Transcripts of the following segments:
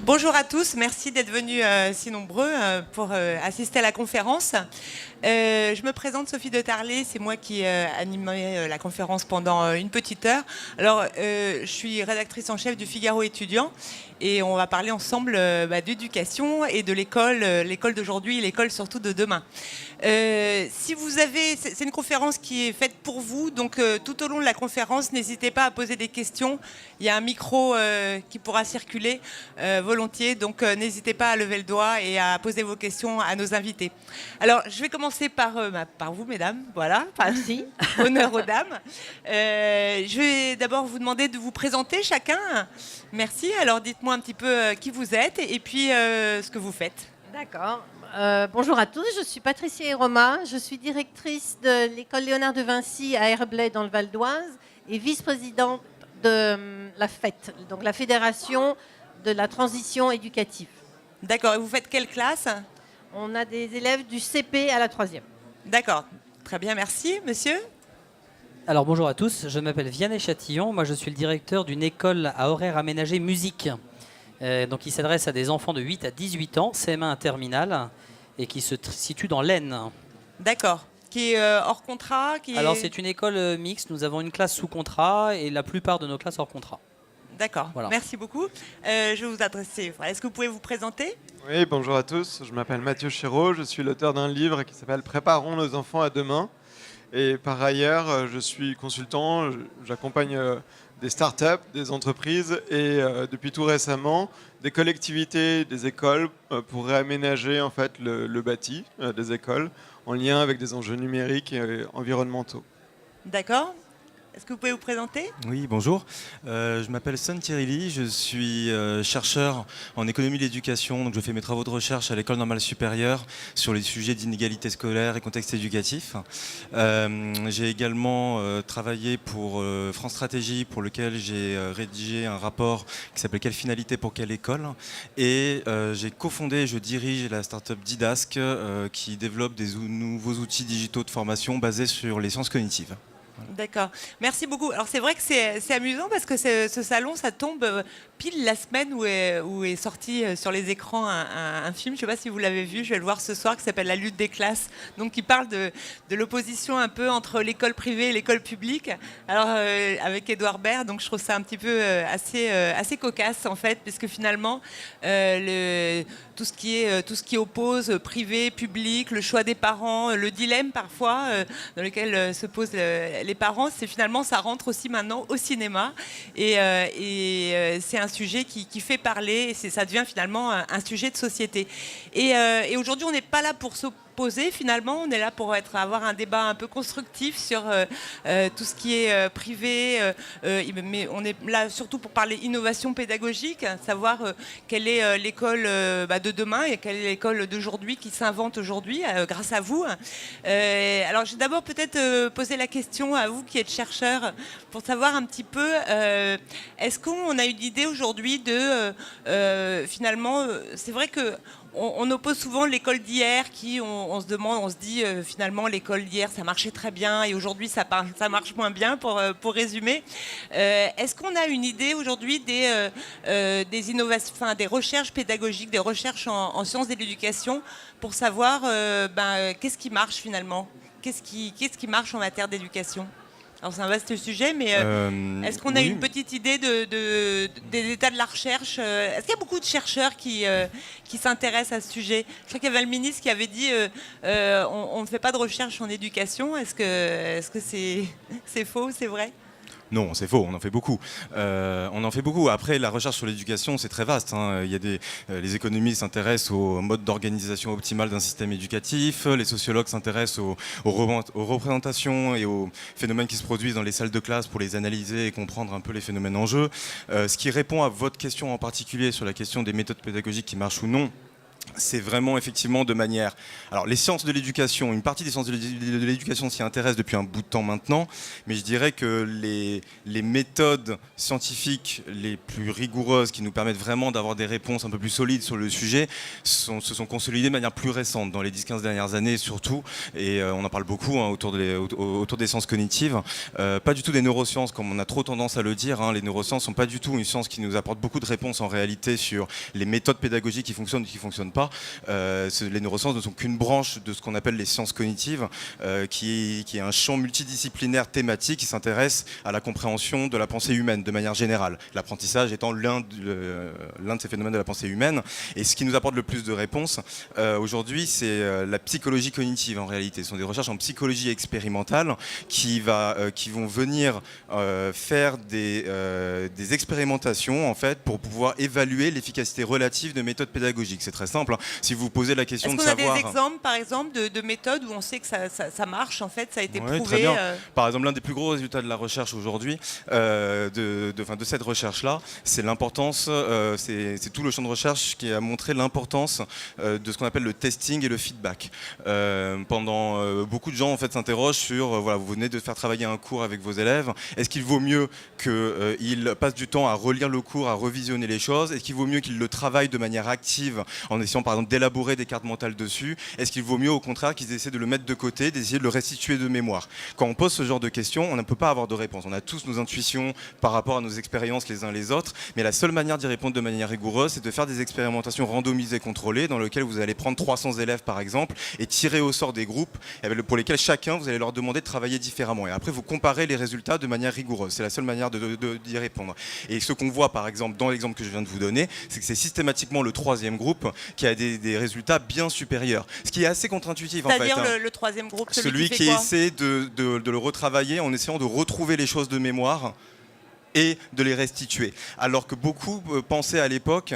Bonjour à tous, merci d'être venus si nombreux pour assister à la conférence. Je me présente, Sophie de Tarlet, c'est moi qui animais la conférence pendant une petite heure. Alors, je suis rédactrice en chef du Figaro étudiant et on va parler ensemble d'éducation et de l'école, l'école d'aujourd'hui et l'école surtout de demain. Si vous avez, c'est une conférence qui est faite pour vous, donc tout au long de la conférence, n'hésitez pas à poser des questions. Il y a un micro qui pourra circuler volontiers, donc n'hésitez pas à lever le doigt et à poser vos questions à nos invités. Alors, je vais commencer par vous, mesdames. Voilà. Merci. Honneur aux dames. Je vais d'abord vous demander de vous présenter chacun. Merci. Alors, dites-moi un petit peu qui vous êtes et puis ce que vous faites. D'accord. Bonjour à tous, je suis Patricia Eroma, je suis directrice de l'école Léonard de Vinci à Herblay dans le Val d'Oise et vice-présidente de la FET, donc la Fédération de la transition éducative. D'accord. Et vous faites quelle classe ? On a des élèves du CP à la 3e. D'accord. Très bien, merci. Monsieur ? Alors bonjour à tous, je m'appelle Vianney Chatillon, moi je suis le directeur d'une école à horaire aménagé musique. Donc il s'adresse à des enfants de 8 à 18 ans, CM1 à terminale, et qui se situe dans l'Aisne. D'accord. Qui est hors contrat Alors c'est une école mixte, nous avons une classe sous contrat et la plupart de nos classes hors contrat. D'accord, voilà. Merci beaucoup. Je vais vous adresser. Est-ce que vous pouvez vous présenter ? Oui, bonjour à tous, je m'appelle Mathieu Chéreau, je suis l'auteur d'un livre qui s'appelle « Préparons nos enfants à demain ». Et par ailleurs, je suis consultant, j'accompagne des startups, des entreprises et depuis tout récemment, des collectivités, des écoles pour réaménager en fait, le bâti des écoles en lien avec des enjeux numériques et environnementaux. D'accord. Est-ce que vous pouvez vous présenter ? Oui, bonjour. Je m'appelle Son Thierry, je suis chercheur en économie de l'éducation. Donc je fais mes travaux de recherche à l'École normale supérieure sur les sujets d'inégalité scolaire et contexte éducatif. J'ai également travaillé pour France Stratégie, pour lequel j'ai rédigé un rapport qui s'appelle « Quelle finalité pour quelle école ?» Et j'ai cofondé et je dirige la start-up Didask qui développe des nouveaux outils digitaux de formation basés sur les sciences cognitives. D'accord. Merci beaucoup. Alors c'est vrai que c'est amusant parce que ce salon, ça tombe pile la semaine où est sorti sur les écrans un film, je ne sais pas si vous l'avez vu, je vais le voir ce soir, qui s'appelle La lutte des classes, donc qui parle de l'opposition un peu entre l'école privée et l'école publique. Alors avec Édouard Baird, donc je trouve ça un petit peu assez cocasse en fait, puisque finalement tout ce qui oppose privé, public, le choix des parents, le dilemme parfois dans lequel se posent les parents, c'est finalement ça rentre aussi maintenant au cinéma et c'est un sujet qui fait parler et ça devient finalement un sujet de société. Et aujourd'hui, on n'est pas là pour s'opposer finalement, on est là pour avoir un débat un peu constructif sur tout ce qui est privé, mais on est là surtout pour parler innovation pédagogique, savoir quelle est l'école de demain et quelle est l'école d'aujourd'hui qui s'invente aujourd'hui grâce à vous. Alors, je vais d'abord peut-être poser la question à vous qui êtes chercheurs pour savoir un petit peu, est-ce qu'on a une idée aujourd'hui de finalement, c'est vrai que on oppose souvent l'école d'hier qui, on se demande, on se dit finalement l'école d'hier ça marchait très bien et aujourd'hui ça marche moins bien pour résumer. Est-ce qu'on a une idée aujourd'hui des innovations, enfin des recherches pédagogiques, des recherches en sciences de l'éducation pour savoir qu'est-ce qui marche finalement, qu'est-ce qui marche en matière d'éducation ? Alors c'est un vaste sujet, mais est-ce qu'on a une petite idée des états de la recherche ? Est-ce qu'il y a beaucoup de chercheurs qui s'intéressent à ce sujet ? Je crois qu'il y avait le ministre qui avait dit on ne fait pas de recherche en éducation. Est-ce que c'est faux ou c'est vrai ? Non, c'est faux, on en fait beaucoup. Après, la recherche sur l'éducation, c'est très vaste. Il y a les économistes s'intéressent au mode d'organisation optimale d'un système éducatif, les sociologues s'intéressent aux représentations et aux phénomènes qui se produisent dans les salles de classe pour les analyser et comprendre un peu les phénomènes en jeu. Ce qui répond à votre question en particulier sur la question des méthodes pédagogiques qui marchent ou non, c'est vraiment effectivement de manière... Alors les sciences de l'éducation, une partie des sciences de l'éducation s'y intéresse depuis un bout de temps maintenant, mais je dirais que les méthodes scientifiques les plus rigoureuses qui nous permettent vraiment d'avoir des réponses un peu plus solides sur le sujet se sont consolidées de manière plus récente, dans les 10-15 dernières années surtout, et on en parle beaucoup autour des sciences cognitives. Pas du tout des neurosciences comme on a trop tendance à le dire, hein. Les neurosciences ne sont pas du tout une science qui nous apporte beaucoup de réponses en réalité sur les méthodes pédagogiques qui fonctionnent ou qui ne fonctionnent pas. Les neurosciences ne sont qu'une branche de ce qu'on appelle les sciences cognitives, qui est un champ multidisciplinaire thématique qui s'intéresse à la compréhension de la pensée humaine de manière générale. L'apprentissage étant l'un de ces phénomènes de la pensée humaine. Et ce qui nous apporte le plus de réponses aujourd'hui, c'est la psychologie cognitive en réalité. Ce sont des recherches en psychologie expérimentale qui vont venir faire des expérimentations en fait, pour pouvoir évaluer l'efficacité relative de méthodes pédagogiques. C'est très simple. Si vous posez la question de savoir... Est-ce qu'on a des exemples, par exemple, de méthodes où on sait que ça marche, en fait, ça a été prouvé très bien. Par exemple, l'un des plus gros résultats de la recherche aujourd'hui, de cette recherche-là, c'est l'importance, c'est tout le champ de recherche qui a montré l'importance de ce qu'on appelle le testing et le feedback. Beaucoup de gens en fait, s'interrogent sur, voilà, vous venez de faire travailler un cours avec vos élèves, est-ce qu'il vaut mieux qu'ils passent du temps à relire le cours, à revisionner les choses? Est-ce qu'il vaut mieux qu'ils le travaillent de manière active en essayant par exemple d'élaborer des cartes mentales dessus? Est-ce qu'il vaut mieux au contraire qu'ils essaient de le mettre de côté, d'essayer de le restituer de mémoire? Quand on pose ce genre de questions, on ne peut pas avoir de réponse. On a tous nos intuitions par rapport à nos expériences les uns les autres, mais la seule manière d'y répondre de manière rigoureuse, c'est de faire des expérimentations randomisées contrôlées dans lesquelles vous allez prendre 300 élèves par exemple et tirer au sort des groupes pour lesquels chacun, vous allez leur demander de travailler différemment. Et après, vous comparez les résultats de manière rigoureuse. C'est la seule manière d'y répondre. Et ce qu'on voit par exemple dans l'exemple que je viens de vous donner, c'est que c'est systématiquement le troisième groupe qui a des résultats bien supérieurs. Ce qui est assez contre-intuitif en fait. C'est-à-dire le troisième groupe, celui qui essaie de le retravailler en essayant de retrouver les choses de mémoire et de les restituer. Alors que beaucoup pensaient à l'époque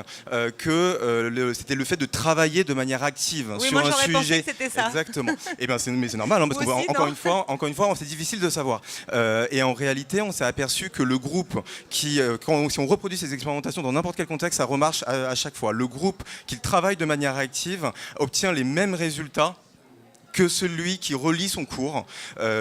que c'était le fait de travailler de manière active sur un sujet. Pensé que c'était ça. Exactement. Et ben c'est normal, hein, parce qu'encore une fois, c'est difficile de savoir. Et en réalité, on s'est aperçu que le groupe si on reproduit ces expérimentations dans n'importe quel contexte, ça remarche à chaque fois. Le groupe qui travaille de manière active obtient les mêmes résultats que celui qui relit son cours,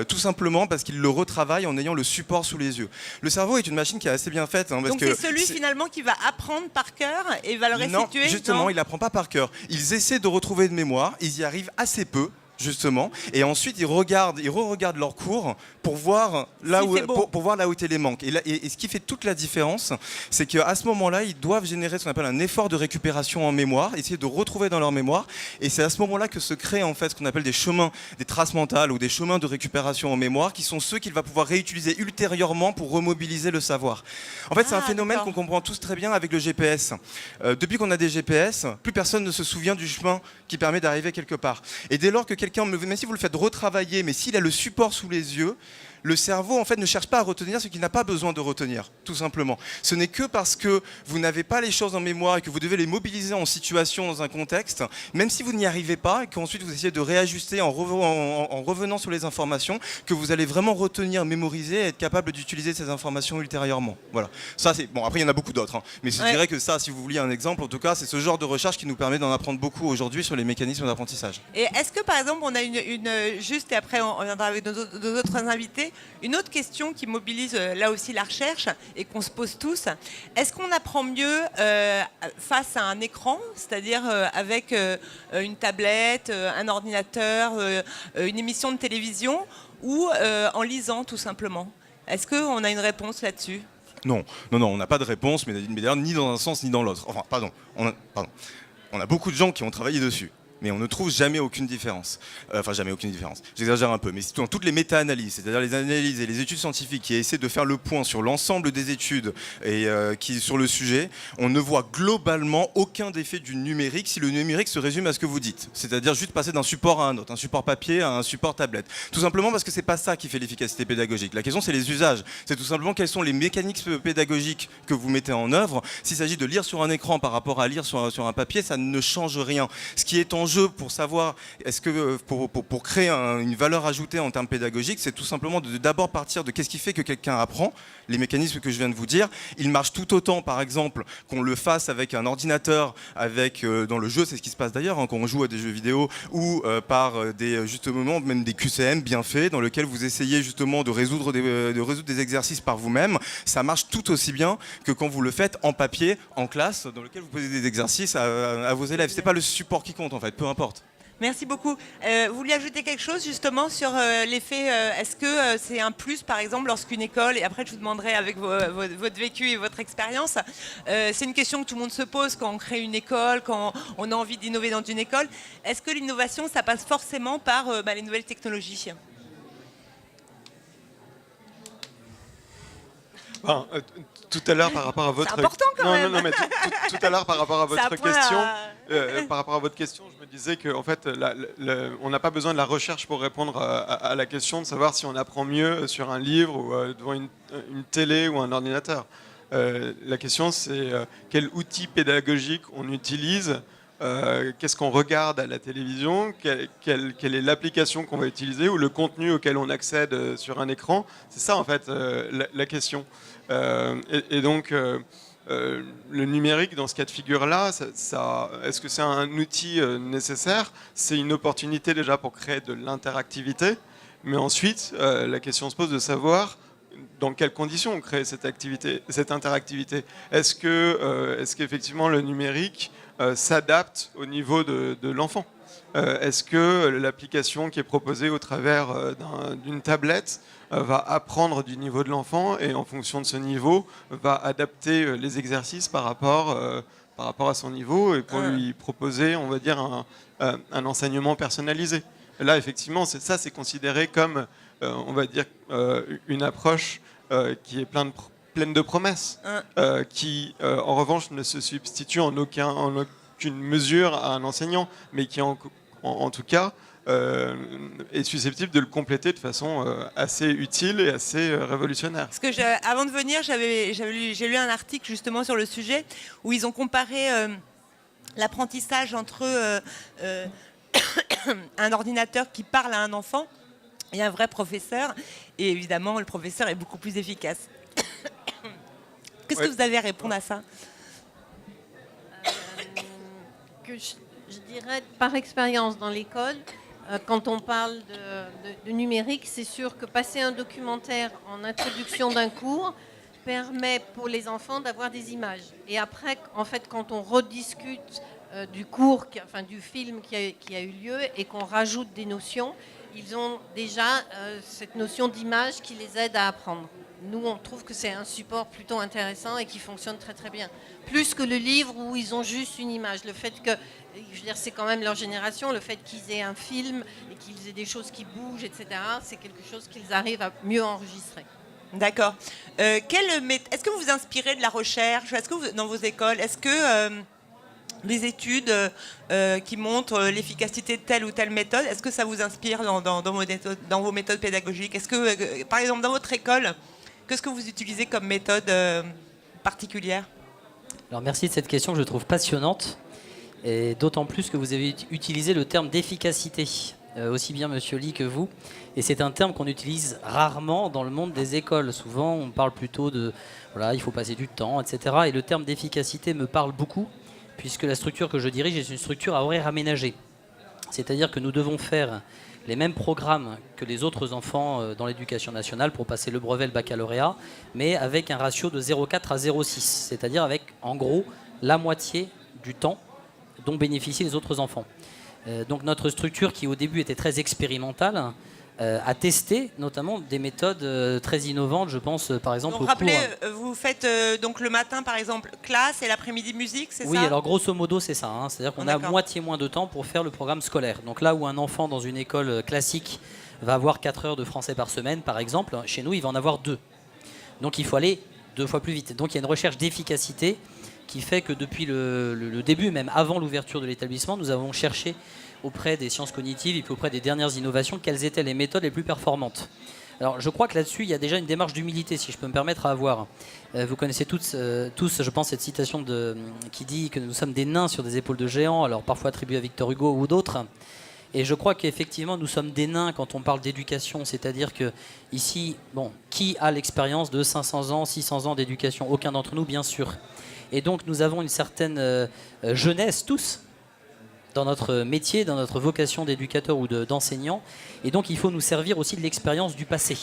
tout simplement parce qu'il le retravaille en ayant le support sous les yeux. Le cerveau est une machine qui est assez bien faite. Hein, donc c'est celui finalement qui va apprendre par cœur et va le restituer? Non, justement, il n'apprend pas par cœur. Ils essaient de retrouver de mémoire, ils y arrivent assez peu, justement, et ensuite ils re-regardent leur cours pour voir là où étaient les manques. Et ce qui fait toute la différence, c'est qu'à ce moment-là, ils doivent générer ce qu'on appelle un effort de récupération en mémoire, essayer de retrouver dans leur mémoire, et c'est à ce moment-là que se crée en fait ce qu'on appelle des chemins, des traces mentales ou des chemins de récupération en mémoire, qui sont ceux qu'il va pouvoir réutiliser ultérieurement pour remobiliser le savoir. En fait, c'est un phénomène qu'on comprend tous très bien avec le GPS. Depuis qu'on a des GPS, plus personne ne se souvient du chemin qui permet d'arriver quelque part. Et dès lors que même si vous le faites retravailler, mais s'il a le support sous les yeux, le cerveau en fait ne cherche pas à retenir ce qu'il n'a pas besoin de retenir, tout simplement. Ce n'est que parce que vous n'avez pas les choses en mémoire et que vous devez les mobiliser en situation dans un contexte, même si vous n'y arrivez pas et qu'ensuite vous essayez de réajuster en revenant sur les informations, que vous allez vraiment retenir, mémoriser et être capable d'utiliser ces informations ultérieurement. Voilà. Ça c'est bon. Après il y en a beaucoup d'autres, hein. Mais je dirais que ça, si vous vouliez un exemple, en tout cas, c'est ce genre de recherche qui nous permet d'en apprendre beaucoup aujourd'hui sur les mécanismes d'apprentissage. Et est-ce que par exemple on a juste et après on viendra avec nos autres invités, une autre question qui mobilise là aussi la recherche et qu'on se pose tous, est-ce qu'on apprend mieux face à un écran, c'est-à-dire avec une tablette, un ordinateur, une émission de télévision, ou en lisant tout simplement? Est-ce qu'on a une réponse là-dessus? Non, on n'a pas de réponse, mais d'ailleurs ni dans un sens ni dans l'autre. Enfin, pardon. On a beaucoup de gens qui ont travaillé dessus, mais on ne trouve jamais aucune différence. Enfin, jamais aucune différence. J'exagère un peu, mais dans toutes les méta-analyses, c'est-à-dire les analyses et les études scientifiques qui essaient de faire le point sur l'ensemble des études et sur le sujet, on ne voit globalement aucun effet du numérique si le numérique se résume à ce que vous dites. C'est-à-dire juste passer d'un support à un autre, un support papier à un support tablette. Tout simplement parce que c'est pas ça qui fait l'efficacité pédagogique. La question, c'est les usages. C'est tout simplement quelles sont les mécaniques pédagogiques que vous mettez en œuvre. S'il s'agit de lire sur un écran par rapport à lire sur un papier, ça ne change rien. Ce qui est en l'enjeu pour savoir, est-ce que pour créer une valeur ajoutée en termes pédagogiques, c'est tout simplement de d'abord partir de qu'est-ce qui fait que quelqu'un apprend, les mécanismes que je viens de vous dire. Il marche tout autant, par exemple, qu'on le fasse avec un ordinateur, avec dans le jeu, c'est ce qui se passe d'ailleurs, hein, quand on joue à des jeux vidéo, ou par justement même des QCM bien faits, dans lesquels vous essayez justement de résoudre des exercices par vous-même. Ça marche tout aussi bien que quand vous le faites en papier, en classe, dans lequel vous posez des exercices à vos élèves. C'est pas le support qui compte en fait, peu importe. Merci beaucoup. Vous vouliez ajouter quelque chose justement sur l'effet, est-ce que c'est un plus par exemple lorsqu'une école, et après je vous demanderai avec votre vécu et votre expérience, c'est une question que tout le monde se pose quand on crée une école, quand on a envie d'innover dans une école, est-ce que l'innovation ça passe forcément par les nouvelles technologies ? Tout à l'heure par rapport à votre C'est important quand même. Non, mais tout à l'heure par rapport à votre question, par rapport à votre question, je me disais que en fait, on n'a pas besoin de la recherche pour répondre à la question de savoir si on apprend mieux sur un livre ou devant une télé ou un ordinateur. La question, c'est quel outil pédagogique on utilise. Qu'est-ce qu'on regarde à la télévision, quelle est l'application qu'on va utiliser ou le contenu auquel on accède sur un écran. C'est ça en fait la question. Et donc le numérique dans ce cas de figure-là, est-ce que c'est un outil nécessaire ? C'est une opportunité déjà pour créer de l'interactivité, mais ensuite la question se pose de savoir dans quelles conditions on crée cette interactivité. Est-ce qu'effectivement le numérique s'adapte au niveau de l'enfant ? Est-ce que l'application qui est proposée au travers d'une tablette va apprendre du niveau de l'enfant et en fonction de ce niveau va adapter les exercices par rapport à son niveau et pour lui proposer, on va dire, un enseignement personnalisé. Et là, effectivement, c'est considéré comme, on va dire, une approche qui est pleine de promesses, qui, en revanche, ne se substitue en aucune mesure à un enseignant, mais qui, en tout cas, est susceptible de le compléter de façon assez utile et assez révolutionnaire. Parce que avant de venir, j'ai lu un article justement sur le sujet où ils ont comparé l'apprentissage entre un ordinateur qui parle à un enfant et un vrai professeur. Et évidemment, le professeur est beaucoup plus efficace. Qu'est-ce que vous avez à répondre à ça ? Je dirais par expérience dans l'école, quand on parle de numérique, c'est sûr que passer un documentaire en introduction d'un cours permet pour les enfants d'avoir des images. Et après, en fait, quand on rediscute du cours, du film qui a eu lieu et qu'on rajoute des notions, ils ont déjà cette notion d'image qui les aide à apprendre. Nous, on trouve que c'est un support plutôt intéressant et qui fonctionne très très bien. Plus que le livre où ils ont juste une image. Le fait que, je veux dire, c'est quand même leur génération, le fait qu'ils aient un film et qu'ils aient des choses qui bougent, etc., c'est quelque chose qu'ils arrivent à mieux enregistrer. D'accord. Est-ce que vous vous inspirez de la recherche ? Est-ce que dans vos écoles, est-ce que les études qui montrent l'efficacité de telle ou telle méthode, est-ce que ça vous inspire dans vos méthodes pédagogiques ? Est-ce que, par exemple, dans votre école, qu'est-ce que vous utilisez comme méthode particulière ? Alors merci de cette question que je trouve passionnante, et d'autant plus que vous avez utilisé le terme d'efficacité, aussi bien Monsieur Lee que vous, et c'est un terme qu'on utilise rarement dans le monde des écoles. Souvent on parle plutôt de, voilà, il faut passer du temps, etc. Et le terme d'efficacité me parle beaucoup, puisque la structure que je dirige est une structure à horaire aménagé. C'est-à-dire que nous devons faire les mêmes programmes que les autres enfants dans l'éducation nationale pour passer le brevet, le baccalauréat, mais avec un ratio de 0,4 à 0,6, c'est-à-dire avec en gros la moitié du temps dont bénéficient les autres enfants. Donc notre structure, qui au début était très expérimentale, a testé notamment des méthodes très innovantes, je pense par exemple donc, au rappelez, cours... vous faites donc le matin par exemple classe et l'après-midi musique, c'est ça ? Oui, alors grosso modo c'est ça, hein. C'est-à-dire qu'on a moitié moins de temps pour faire le programme scolaire. Donc là où un enfant dans une école classique va avoir 4 heures de français par semaine par exemple, chez nous il va en avoir 2. Donc il faut aller 2 fois plus vite. Donc il y a une recherche d'efficacité qui fait que depuis le début, même avant l'ouverture de l'établissement, nous avons cherché auprès des sciences cognitives et puis auprès des dernières innovations quelles étaient les méthodes les plus performantes. Alors je crois que là-dessus, il y a déjà une démarche d'humilité, si je peux me permettre à avoir. Vous connaissez tous, je pense, cette citation qui dit que nous sommes des nains sur des épaules de géants, alors parfois attribuée à Victor Hugo ou d'autres. Et je crois qu'effectivement, nous sommes des nains quand on parle d'éducation, c'est-à-dire que ici, qui a l'expérience de 500 ans, 600 ans d'éducation? Aucun d'entre nous, bien sûr. Et donc nous avons une certaine jeunesse, tous, dans notre métier, dans notre vocation d'éducateur ou d'enseignant. Et donc il faut nous servir aussi de l'expérience du passé.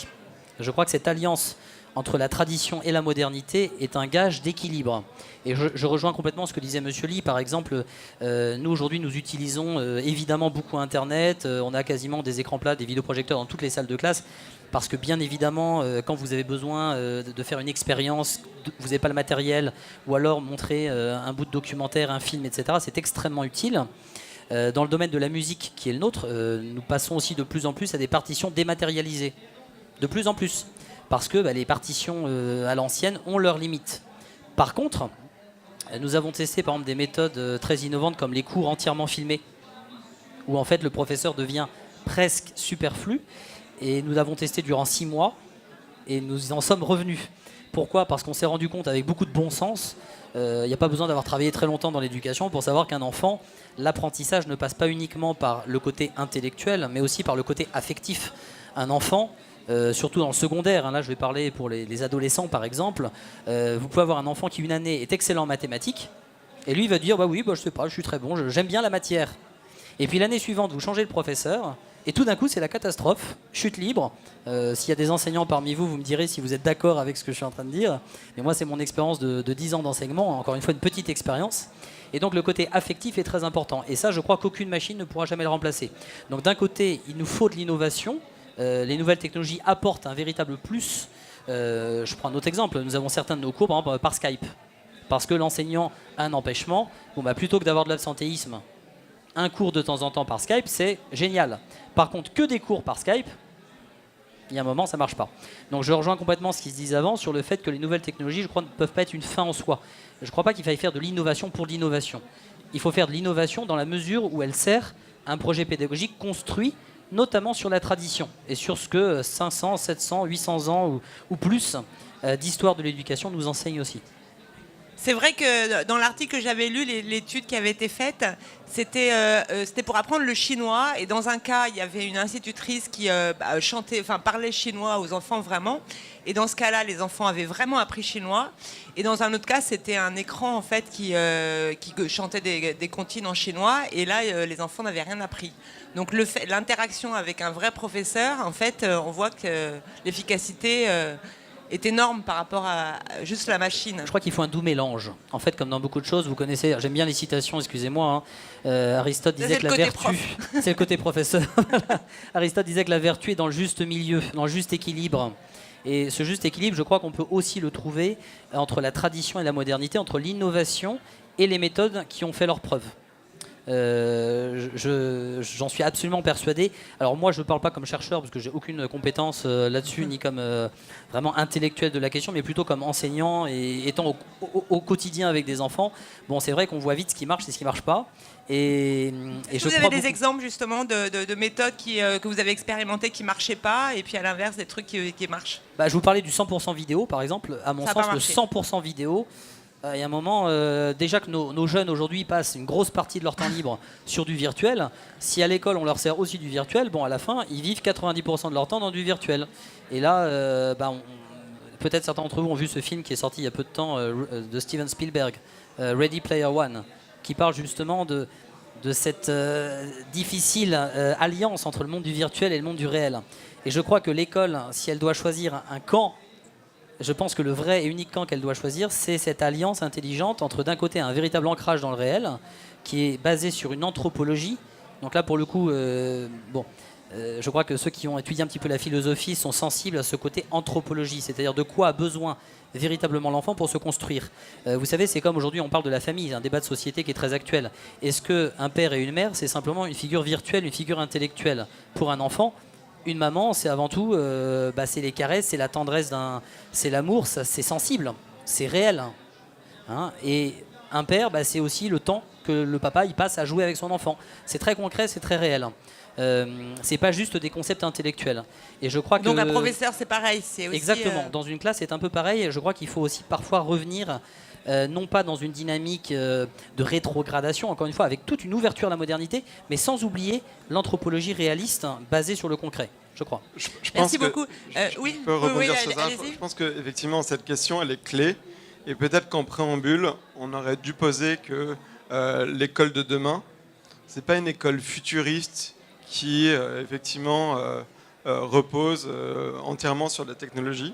Je crois que cette alliance entre la tradition et la modernité est un gage d'équilibre. Et je rejoins complètement ce que disait Monsieur Lee. Par exemple, nous aujourd'hui, nous utilisons évidemment beaucoup Internet. On a quasiment des écrans plats, des vidéoprojecteurs dans toutes les salles de classe. Parce que bien évidemment, quand vous avez besoin de faire une expérience, vous n'avez pas le matériel, ou alors montrer un bout de documentaire, un film, etc., c'est extrêmement utile. Dans le domaine de la musique, qui est le nôtre, nous passons aussi de plus en plus à des partitions dématérialisées. De plus en plus. Parce que les partitions à l'ancienne ont leurs limites. Par contre, nous avons testé par exemple des méthodes très innovantes comme les cours entièrement filmés, où en fait le professeur devient presque superflu, et nous l'avons testé durant 6 mois, et nous en sommes revenus. Pourquoi? Parce qu'on s'est rendu compte avec beaucoup de bon sens, il n'y a pas besoin d'avoir travaillé très longtemps dans l'éducation pour savoir qu'un enfant, l'apprentissage ne passe pas uniquement par le côté intellectuel, mais aussi par le côté affectif. Un enfant, surtout dans le secondaire, là je vais parler pour les adolescents par exemple, vous pouvez avoir un enfant qui une année est excellent en mathématiques, et lui il va dire bah oui, je sais pas, je suis très bon, j'aime bien la matière. Et puis l'année suivante vous changez le professeur, et tout d'un coup c'est la catastrophe, chute libre. S'il y a des enseignants parmi vous, vous me direz si vous êtes d'accord avec ce que je suis en train de dire, mais moi c'est mon expérience de 10 ans d'enseignement, encore une fois une petite expérience. Et donc le côté affectif est très important, et ça je crois qu'aucune machine ne pourra jamais le remplacer. Donc d'un côté il nous faut de l'innovation. Les nouvelles technologies apportent un véritable plus. Je prends un autre exemple. Nous avons certains de nos cours, par exemple, par Skype. Parce que l'enseignant a un empêchement. Plutôt que d'avoir de l'absentéisme, un cours de temps en temps par Skype, c'est génial. Par contre, que des cours par Skype, il y a un moment, ça ne marche pas. Donc je rejoins complètement ce qui se disait avant sur le fait que les nouvelles technologies, je crois, ne peuvent pas être une fin en soi. Je ne crois pas qu'il faille faire de l'innovation pour l'innovation. Il faut faire de l'innovation dans la mesure où elle sert un projet pédagogique construit notamment sur la tradition et sur ce que 500, 700, 800 ans ou plus d'histoire de l'éducation nous enseigne aussi. C'est vrai que dans l'article que j'avais lu, l'étude qui avait été faite, c'était pour apprendre le chinois. Et dans un cas, il y avait une institutrice qui parlait chinois aux enfants vraiment. Et dans ce cas-là, les enfants avaient vraiment appris chinois. Et dans un autre cas, c'était un écran en fait qui chantait des comptines en chinois. Et là, les enfants n'avaient rien appris. Donc l'interaction avec un vrai professeur, en fait, on voit que l'efficacité est énorme par rapport à juste la machine. Je crois qu'il faut un doux mélange. En fait, comme dans beaucoup de choses, vous connaissez, j'aime bien les citations, excusez-moi, Aristote disait que la vertu... C'est le côté professeur. Aristote disait que la vertu est dans le juste milieu, dans le juste équilibre. Et ce juste équilibre, je crois qu'on peut aussi le trouver entre la tradition et la modernité, entre l'innovation et les méthodes qui ont fait leurs preuves. J'en suis absolument persuadé. Alors moi je ne parle pas comme chercheur parce que j'ai aucune compétence là-dessus ni comme vraiment intellectuel de la question, mais plutôt comme enseignant et étant au quotidien avec des enfants. Bon, c'est vrai qu'on voit vite ce qui marche et ce qui ne marche pas. Et vous avez des exemples justement de méthodes que vous avez expérimentées qui ne marchaient pas, et puis à l'inverse des trucs qui marchent? Je vous parlais du 100% vidéo par exemple. À mon sens, le 100% vidéo, il y a un moment, déjà que nos jeunes aujourd'hui passent une grosse partie de leur temps libre sur du virtuel. Si à l'école on leur sert aussi du virtuel, à la fin ils vivent 90% de leur temps dans du virtuel. Et là, peut-être certains d'entre vous ont vu ce film qui est sorti il y a peu de temps de Steven Spielberg, Ready Player One, qui parle justement de cette difficile alliance entre le monde du virtuel et le monde du réel. Et je crois que l'école, si elle doit choisir un camp, je pense que le vrai et unique camp qu'elle doit choisir, c'est cette alliance intelligente entre d'un côté un véritable ancrage dans le réel, qui est basé sur une anthropologie. Donc là, pour le coup, je crois que ceux qui ont étudié un petit peu la philosophie sont sensibles à ce côté anthropologie, c'est-à-dire de quoi a besoin véritablement l'enfant pour se construire. Vous savez, c'est comme aujourd'hui on parle de la famille, un débat de société qui est très actuel. Est-ce qu'un père et une mère, c'est simplement une figure virtuelle, une figure intellectuelle pour un enfant? Une maman, c'est avant tout, c'est les caresses, c'est la tendresse c'est l'amour, c'est sensible, c'est réel. Hein, et un père, c'est aussi le temps que le papa il passe à jouer avec son enfant. C'est très concret, c'est très réel. C'est pas juste des concepts intellectuels. Et je crois Donc que un professeur, c'est pareil. C'est aussi, exactement. Dans une classe, c'est un peu pareil. Je crois qu'il faut aussi parfois revenir, non pas dans une dynamique de rétrogradation, encore une fois, avec toute une ouverture à la modernité, mais sans oublier l'anthropologie réaliste basée sur le concret, je crois. Je Merci pense que- beaucoup. Je peux rebondir sur ça. allez-y. Je pense qu'effectivement, cette question, elle est clé. Et peut-être qu'en préambule, on aurait dû poser que l'école de demain, c'est pas une école futuriste qui, effectivement, repose entièrement sur la technologie.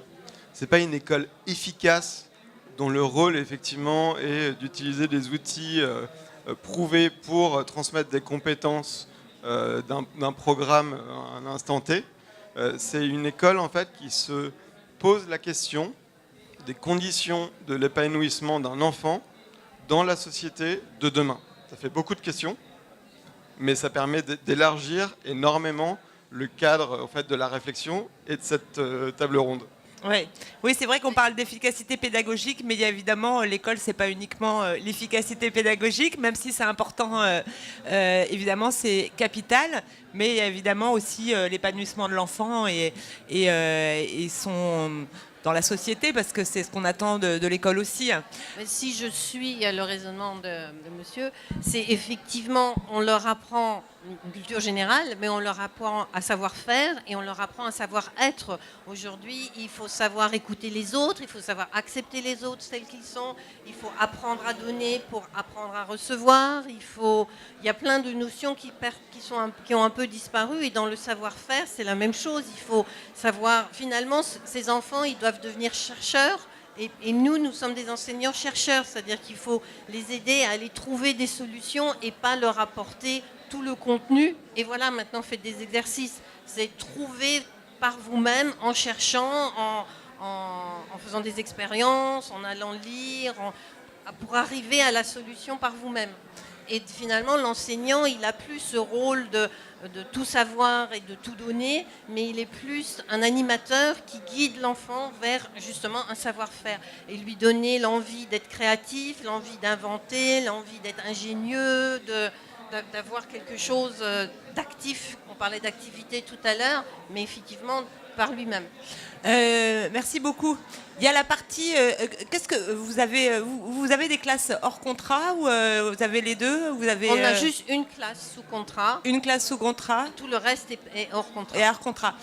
C'est pas une école efficace dont le rôle, effectivement, est d'utiliser des outils prouvés pour transmettre des compétences d'un programme à un instant T. C'est une école, en fait, qui se pose la question des conditions de l'épanouissement d'un enfant dans la société de demain. Ça fait beaucoup de questions, mais ça permet d'élargir énormément le cadre, en fait, de la réflexion et de cette table ronde. Ouais. Oui, c'est vrai qu'on parle d'efficacité pédagogique, mais il y a évidemment, l'école, c'est pas uniquement l'efficacité pédagogique, même si c'est important, évidemment, c'est capital, mais il y a évidemment aussi l'épanouissement de l'enfant et son dans la société, parce que c'est ce qu'on attend de l'école aussi. Mais si je suis le raisonnement de monsieur, c'est effectivement, on leur apprend une culture générale, mais on leur apprend à savoir faire et on leur apprend à savoir être. Aujourd'hui, il faut savoir écouter les autres, il faut savoir accepter les autres tels qu'ils sont, il faut apprendre à donner pour apprendre à recevoir, il y a plein de notions qui ont un peu disparu, et dans le savoir-faire, c'est la même chose. Il faut savoir, finalement, ces enfants, ils doivent devenir chercheurs. Et nous sommes des enseignants-chercheurs, c'est-à-dire qu'il faut les aider à aller trouver des solutions et pas leur apporter tout le contenu. Et voilà, maintenant, faites des exercices. C'est trouver par vous-même, en cherchant, en faisant des expériences, en allant lire, pour arriver à la solution par vous-même. Et finalement, l'enseignant, il n'a plus ce rôle de tout savoir et de tout donner, mais il est plus un animateur qui guide l'enfant vers justement un savoir-faire et lui donner l'envie d'être créatif, l'envie d'inventer, l'envie d'être ingénieux, d'avoir quelque chose d'actif. On parlait d'activité tout à l'heure, mais effectivement par lui-même. Merci beaucoup. Il y a la partie. Qu'est-ce que vous avez vous avez des classes hors contrat ou vous avez les deux? Vous avez. On a juste une classe sous contrat. Une classe sous contrat. Tout le reste est hors contrat. Et hors contrat.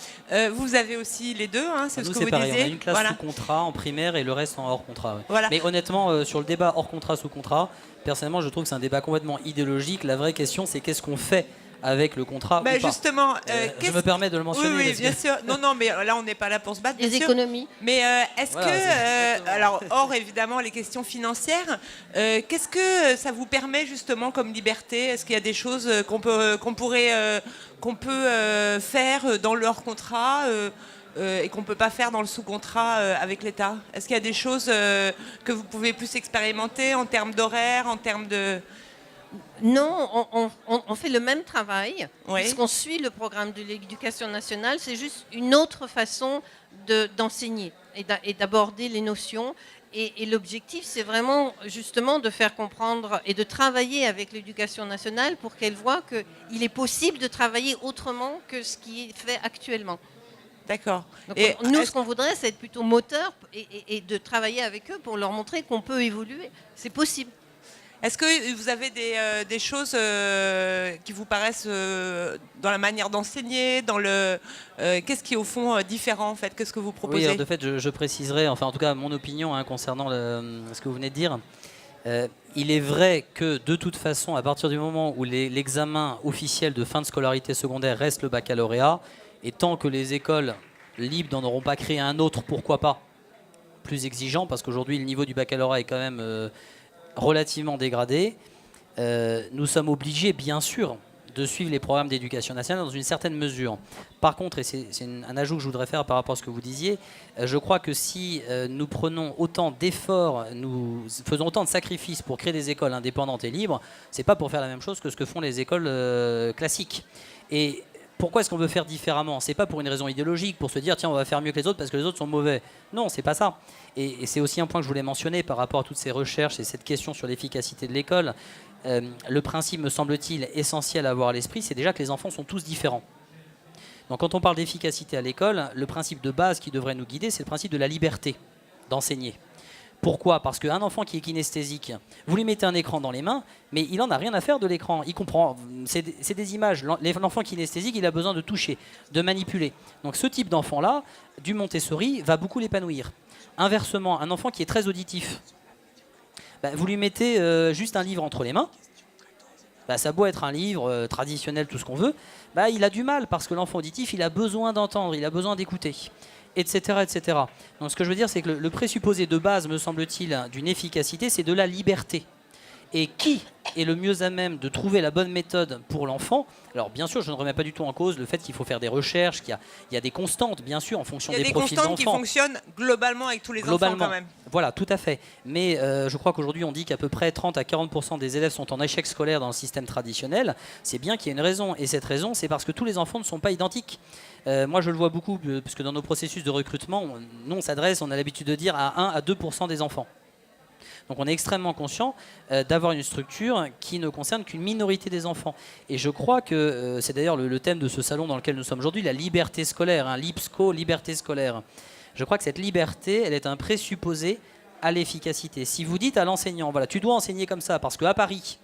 Vous avez aussi les deux, hein, c'est ce Nous, que c'est vous pareil. disiez. On a une classe Voilà. sous contrat en primaire et le reste en hors contrat. Ouais. Voilà. Mais honnêtement, sur le débat hors contrat, sous contrat, personnellement, je trouve que c'est un débat complètement idéologique. La vraie question, c'est qu'est-ce qu'on fait avec le contrat Bah, ou pas. justement, Je me permets de le mentionner. Oui, parce bien que- sûr. Non, mais là, on n'est pas là pour se battre, bien Les sûr. économies. Mais est-ce Voilà, que, exactement. alors hors évidemment les questions financières, qu'est-ce que ça vous permet justement comme liberté? Est-ce qu'il y a des choses qu'on peut faire dans le hors contrat et qu'on peut pas faire dans le sous contrat avec l'État? Est-ce qu'il y a des choses que vous pouvez plus expérimenter en termes d'horaire, en termes de... Non, on fait le même travail, Oui. puisqu'on suit le programme de l'éducation nationale. C'est juste une autre façon d'enseigner et d'aborder les notions. Et l'objectif, c'est vraiment justement de faire comprendre et de travailler avec l'éducation nationale pour qu'elle voit qu'il est possible de travailler autrement que ce qui est fait actuellement. D'accord. Donc, Et nous, est-ce- ce qu'on voudrait, c'est être plutôt moteur et de travailler avec eux pour leur montrer qu'on peut évoluer. C'est possible. Est-ce que vous avez des choses qui vous paraissent dans la manière d'enseigner, dans le qu'est-ce qui est au fond différent en fait? Qu'est-ce que vous Oui, proposez? alors, de fait, je préciserai, enfin en tout cas mon opinion concernant ce que vous venez de dire. Il est vrai que de toute façon, à partir du moment où l'examen officiel de fin de scolarité secondaire reste le baccalauréat, et tant que les écoles libres n'en auront pas créé un autre, pourquoi pas, plus exigeant, parce qu'aujourd'hui le niveau du baccalauréat est quand même relativement dégradé, nous sommes obligés bien sûr de suivre les programmes d'éducation nationale dans une certaine mesure. Par contre, et c'est un ajout que je voudrais faire par rapport à ce que vous disiez, je crois que si nous prenons autant d'efforts, nous faisons autant de sacrifices pour créer des écoles indépendantes et libres, c'est pas pour faire la même chose que ce que font les écoles classiques. Et Pourquoi est-ce qu'on veut faire différemment? C'est pas pour une raison idéologique, pour se dire tiens on va faire mieux que les autres parce que les autres sont mauvais. Non, c'est pas ça. Et c'est aussi un point que je voulais mentionner par rapport à toutes ces recherches et cette question sur l'efficacité de l'école. Le principe, me semble-t-il, essentiel à avoir à l'esprit, c'est déjà que les enfants sont tous différents. Donc quand on parle d'efficacité à l'école, le principe de base qui devrait nous guider, c'est le principe de la liberté d'enseigner. Pourquoi? Parce qu'un enfant qui est kinesthésique, vous lui mettez un écran dans les mains, mais il n'en a rien à faire de l'écran. Il comprend, c'est des images. L'enfant kinesthésique, il a besoin de toucher, de manipuler. Donc ce type d'enfant-là, du Montessori, va beaucoup l'épanouir. Inversement, un enfant qui est très auditif, vous lui mettez juste un livre entre les mains, ça a beau être un livre traditionnel, tout ce qu'on veut, il a du mal parce que l'enfant auditif, il a besoin d'entendre, il a besoin d'écouter, etc., etc. Donc ce que je veux dire, c'est que le présupposé de base, me semble-t-il, d'une efficacité, c'est de la liberté. Et qui est le mieux à même de trouver la bonne méthode pour l'enfant? Alors bien sûr, je ne remets pas du tout en cause le fait qu'il faut faire des recherches, qu'il y a des constantes, bien sûr, en fonction des profils d'enfants. Il y a des constantes qui fonctionnent globalement avec tous les enfants quand même. Voilà, tout à fait. Mais je crois qu'aujourd'hui, on dit qu'à peu près 30 à 40% des élèves sont en échec scolaire dans le système traditionnel. C'est bien qu'il y ait une raison. Et cette raison, c'est parce que tous les enfants ne sont pas identiques. Moi, je le vois beaucoup, parce que dans nos processus de recrutement, nous, on a l'habitude de dire à 1 à 2% des enfants. Donc on est extrêmement conscient d'avoir une structure qui ne concerne qu'une minorité des enfants. Et je crois que c'est d'ailleurs le thème de ce salon dans lequel nous sommes aujourd'hui, la liberté scolaire, l'IPSCO, liberté scolaire. Je crois que cette liberté, elle est un présupposé à l'efficacité. Si vous dites à l'enseignant, voilà, tu dois enseigner comme ça, parce qu'à Paris,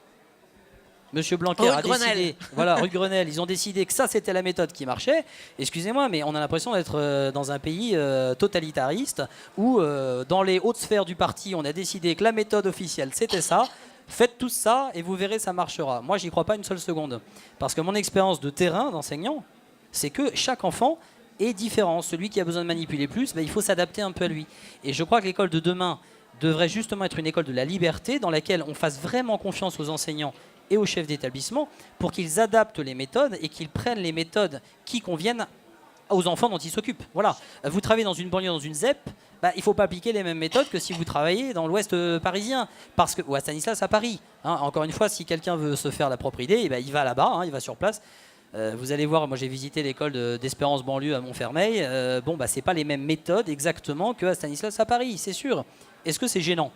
Monsieur Blanquer a décidé, voilà, rue Grenelle, ils ont décidé que ça c'était la méthode qui marchait. Excusez-moi, mais on a l'impression d'être dans un pays totalitariste où dans les hautes sphères du parti, on a décidé que la méthode officielle c'était ça. Faites tout ça et vous verrez, ça marchera. Moi, j'y crois pas une seule seconde, parce que mon expérience de terrain d'enseignant, c'est que chaque enfant est différent. Celui qui a besoin de manipuler plus, il faut s'adapter un peu à lui. Et je crois que l'école de demain devrait justement être une école de la liberté dans laquelle on fasse vraiment confiance aux enseignants et aux chefs d'établissement pour qu'ils adaptent les méthodes et qu'ils prennent les méthodes qui conviennent aux enfants dont ils s'occupent. Voilà. Vous travaillez dans une banlieue, dans une ZEP, il ne faut pas appliquer les mêmes méthodes que si vous travaillez dans l'ouest parisien, parce que, ou à Stanislas à Paris. Encore une fois, si quelqu'un veut se faire la propre idée, il va là-bas, il va sur place. Vous allez voir, moi j'ai visité l'école d'Espérance banlieue à Montfermeil. C'est pas les mêmes méthodes exactement qu'à Stanislas à Paris, c'est sûr. Est-ce que c'est gênant?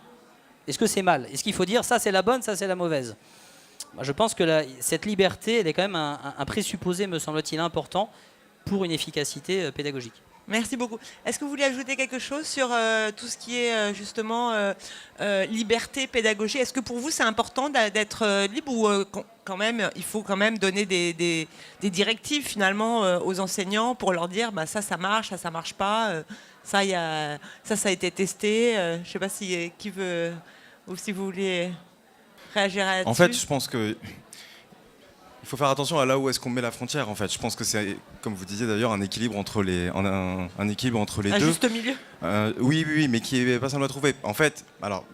Est-ce que c'est mal? Est-ce qu'il faut dire ça c'est la bonne, ça c'est la mauvaise? Je pense que cette liberté, elle est quand même un présupposé, me semble-t-il, important pour une efficacité pédagogique. Merci beaucoup. Est-ce que vous voulez ajouter quelque chose sur tout ce qui est justement liberté pédagogique? Est-ce que pour vous c'est important d'être libre ou quand même il faut quand même donner des directives finalement aux enseignants pour leur dire ça marche, ça marche pas, ça a été testé. Je ne sais pas qui veut ou si vous voulez réagir là-dessus. En fait, je pense que il faut faire attention à là où est-ce qu'on met la frontière. En fait, je pense que c'est, comme vous disiez d'ailleurs, un équilibre entre les, un équilibre entre les deux. Un juste milieu. Oui, mais qui est pas simple à trouver. En fait, alors.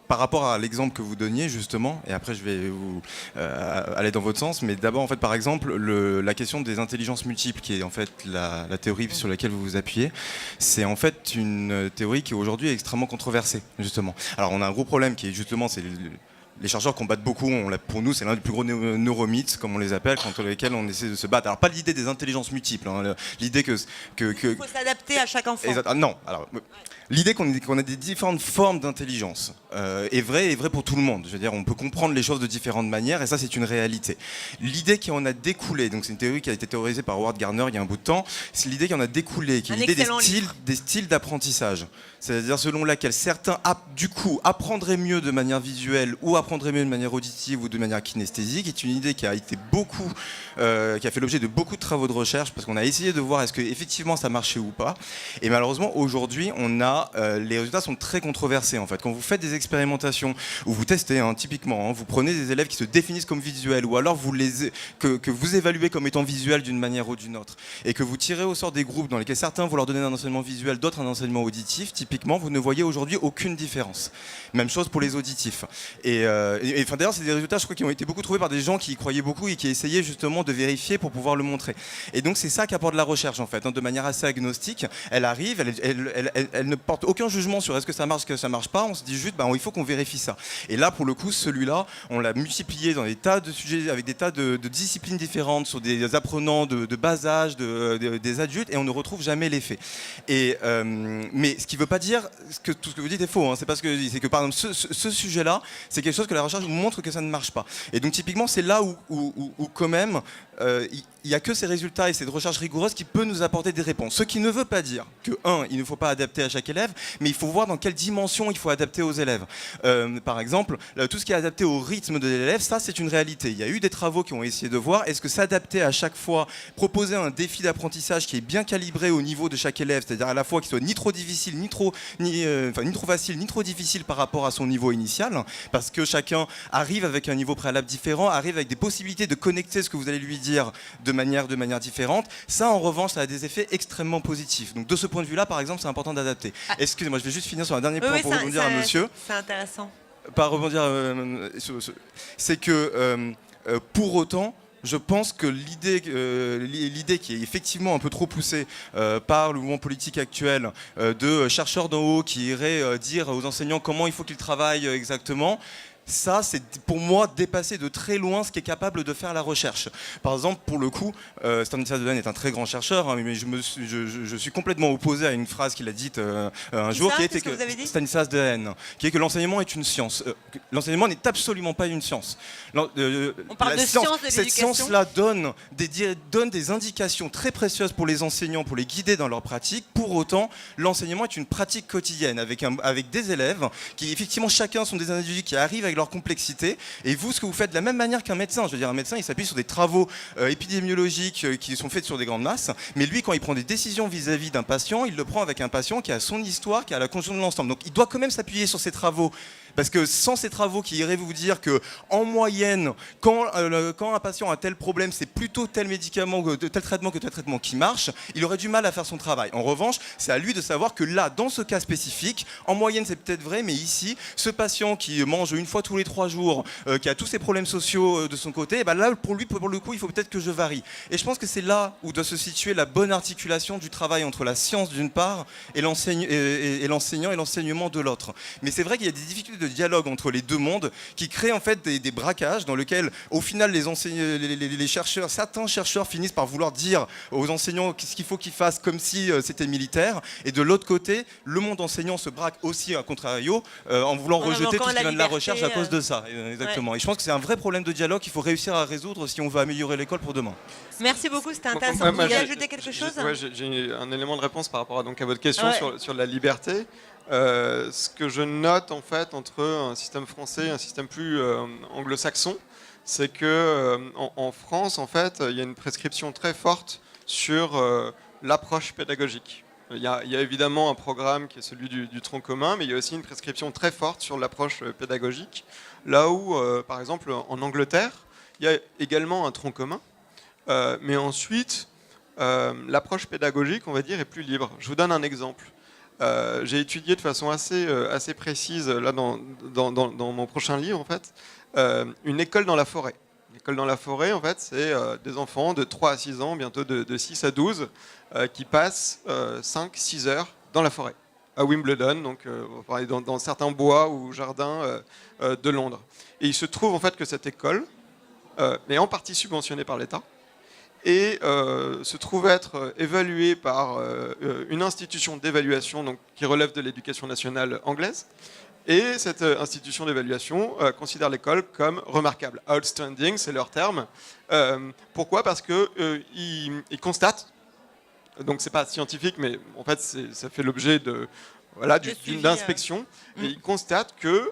Par rapport à l'exemple que vous donniez justement, et après je vais vous aller dans votre sens, mais d'abord en fait par exemple la question des intelligences multiples, qui est en fait la théorie sur laquelle vous vous appuyez, c'est en fait une théorie qui aujourd'hui est extrêmement controversée justement. Alors on a un gros problème qui est justement les chercheurs combattent beaucoup, pour nous c'est l'un des plus gros neuromythes, comme on les appelle, contre lesquels on essaie de se battre. Alors pas l'idée des intelligences multiples, l'idée que il faut s'adapter à chaque enfant. Non, alors l'idée qu'on a des différentes formes d'intelligence est vraie pour tout le monde. Je veux dire, on peut comprendre les choses de différentes manières et ça, c'est une réalité. L'idée qui en a découlé, donc c'est une théorie qui a été théorisée par Howard Gardner il y a un bout de temps, c'est l'idée qui en a découlé, qui est l'idée des styles d'apprentissage. C'est-à-dire selon laquelle certains, du coup, apprendraient mieux de manière visuelle ou apprendraient mieux de manière auditive ou de manière kinesthésique, est une idée qui a été qui a fait l'objet de beaucoup de travaux de recherche parce qu'on a essayé de voir est-ce que effectivement ça marchait ou pas. Et malheureusement, aujourd'hui, les résultats sont très controversés en fait. Quand vous faites des expérimentations où vous testez, typiquement, vous prenez des élèves qui se définissent comme visuels ou alors que vous évaluez comme étant visuels d'une manière ou d'une autre et que vous tirez au sort des groupes dans lesquels certains vous leur donnez un enseignement visuel, d'autres un enseignement auditif, typiquement, vous ne voyez aujourd'hui aucune différence. Même chose pour les auditifs. Et Enfin, d'ailleurs, c'est des résultats, je crois, qui ont été beaucoup trouvés par des gens qui y croyaient beaucoup et qui essayaient justement de vérifier pour pouvoir le montrer. Et donc, c'est ça qu'apporte la recherche, en fait, hein, de manière assez agnostique. Elle arrive, elle ne porte aucun jugement sur est-ce que ça marche, est-ce que ça marche pas. On se dit juste, il faut qu'on vérifie ça. Et là, pour le coup, celui-là, on l'a multiplié dans des tas de sujets, avec des tas de disciplines différentes, sur des apprenants de bas âge, des adultes, et on ne retrouve jamais l'effet. Mais ce qui ne veut pas dire que tout ce que vous dites est faux. Hein. C'est pas ce que je dis. C'est que par exemple, ce sujet-là, c'est quelque chose que la recherche nous montre que ça ne marche pas. Et donc typiquement, c'est là où quand même, il n'y a que ces résultats et cette recherche rigoureuse qui peut nous apporter des réponses. Ce qui ne veut pas dire que, il ne faut pas adapter à chaque élève, mais il faut voir dans quelle dimension il faut adapter aux élèves. Par exemple, tout ce qui est adapté au rythme de l'élève, ça c'est une réalité. Il y a eu des travaux qui ont essayé de voir est-ce que s'adapter à chaque fois, proposer un défi d'apprentissage qui est bien calibré au niveau de chaque élève, c'est-à-dire à la fois qu'il soit ni trop difficile, ni trop facile, ni trop difficile par rapport à son niveau initial, parce que chacun arrive avec un niveau préalable différent, arrive avec des possibilités de connecter ce que vous allez lui dire de manière différente. Ça, en revanche, ça a des effets extrêmement positifs. Donc, de ce point de vue-là, par exemple, c'est important d'adapter. Excusez-moi, je vais juste finir sur un dernier point pour rebondir à monsieur. C'est intéressant. Pas rebondir, c'est que pour autant, je pense que l'idée qui est effectivement un peu trop poussée par le mouvement politique actuel de chercheurs d'en haut qui iraient dire aux enseignants comment il faut qu'ils travaillent exactement, ça, c'est pour moi dépasser de très loin ce qu'est capable de faire la recherche. Par exemple, pour le coup, Stanislas Dehaene est un très grand chercheur, hein, mais je suis complètement opposé à une phrase qu'il a dite un jour, qui était que Stanislas Dehaene, qui est que l'enseignement est une science. L'enseignement n'est absolument pas une science. On parle de science de l'éducation. Cette science-là donne des indications très précieuses pour les enseignants, pour les guider dans leur pratique. Pour autant, l'enseignement est une pratique quotidienne avec des élèves qui, effectivement, chacun sont des individus qui arrivent avec leur complexité. Et vous, ce que vous faites de la même manière qu'un médecin, je veux dire, un médecin, il s'appuie sur des travaux épidémiologiques qui sont faits sur des grandes masses, mais lui, quand il prend des décisions vis-à-vis d'un patient, il le prend avec un patient qui a son histoire, qui a la conjoncture de l'ensemble. Donc, il doit quand même s'appuyer sur ces travaux. Parce que sans ces travaux qui iraient vous dire que, en moyenne, quand un patient a tel problème, c'est plutôt tel médicament, tel traitement qui marche, il aurait du mal à faire son travail. En revanche, c'est à lui de savoir que là, dans ce cas spécifique, en moyenne c'est peut-être vrai, mais ici, ce patient qui mange une fois tous les 3 jours, qui a tous ses problèmes sociaux de son côté, là, pour le coup, il faut peut-être que je varie. Et je pense que c'est là où doit se situer la bonne articulation du travail entre la science d'une part et l'enseignant et l'enseignement de l'autre. Mais c'est vrai qu'il y a des difficultés de dialogue entre les deux mondes qui créent en fait des braquages dans lesquels au final les chercheurs, certains chercheurs finissent par vouloir dire aux enseignants ce qu'il faut qu'ils fassent comme si c'était militaire, et de l'autre côté le monde enseignant se braque aussi à contrario en voulant rejeter tout ce qui vient de la recherche à cause de ça. Exactement. Ouais. Et je pense que c'est un vrai problème de dialogue qu'il faut réussir à résoudre si on veut améliorer l'école pour demain. Merci beaucoup, c'était intéressant. Vous voulez ajouter quelque chose? J'ai un élément de réponse par rapport à votre question sur la liberté. Ce que je note en fait entre un système français et un système plus anglo-saxon, c'est que en France, en fait, il y a une prescription très forte sur l'approche pédagogique. Il y a évidemment un programme qui est celui du tronc commun, mais il y a aussi une prescription très forte sur l'approche pédagogique. Là où, par exemple, en Angleterre, il y a également un tronc commun, mais ensuite, l'approche pédagogique, on va dire, est plus libre. Je vous donne un exemple. J'ai étudié de façon assez précise, là, dans mon prochain livre, en fait, une école dans la forêt. Une école dans la forêt, en fait, c'est des enfants de 3 à 6 ans, bientôt de 6 à 12, qui passent 5-6 heures dans la forêt, à Wimbledon, donc dans certains bois ou jardins de Londres. Et il se trouve, en fait, que cette école est en partie subventionnée par l'État, et se trouve être évalué par une institution d'évaluation qui relève de l'éducation nationale anglaise. Et cette institution d'évaluation considère l'école comme remarquable. Outstanding, c'est leur terme. Pourquoi ? Parce qu'ils constatent, donc c'est pas scientifique, mais en fait ça fait l'objet d'une inspection, et ils constatent que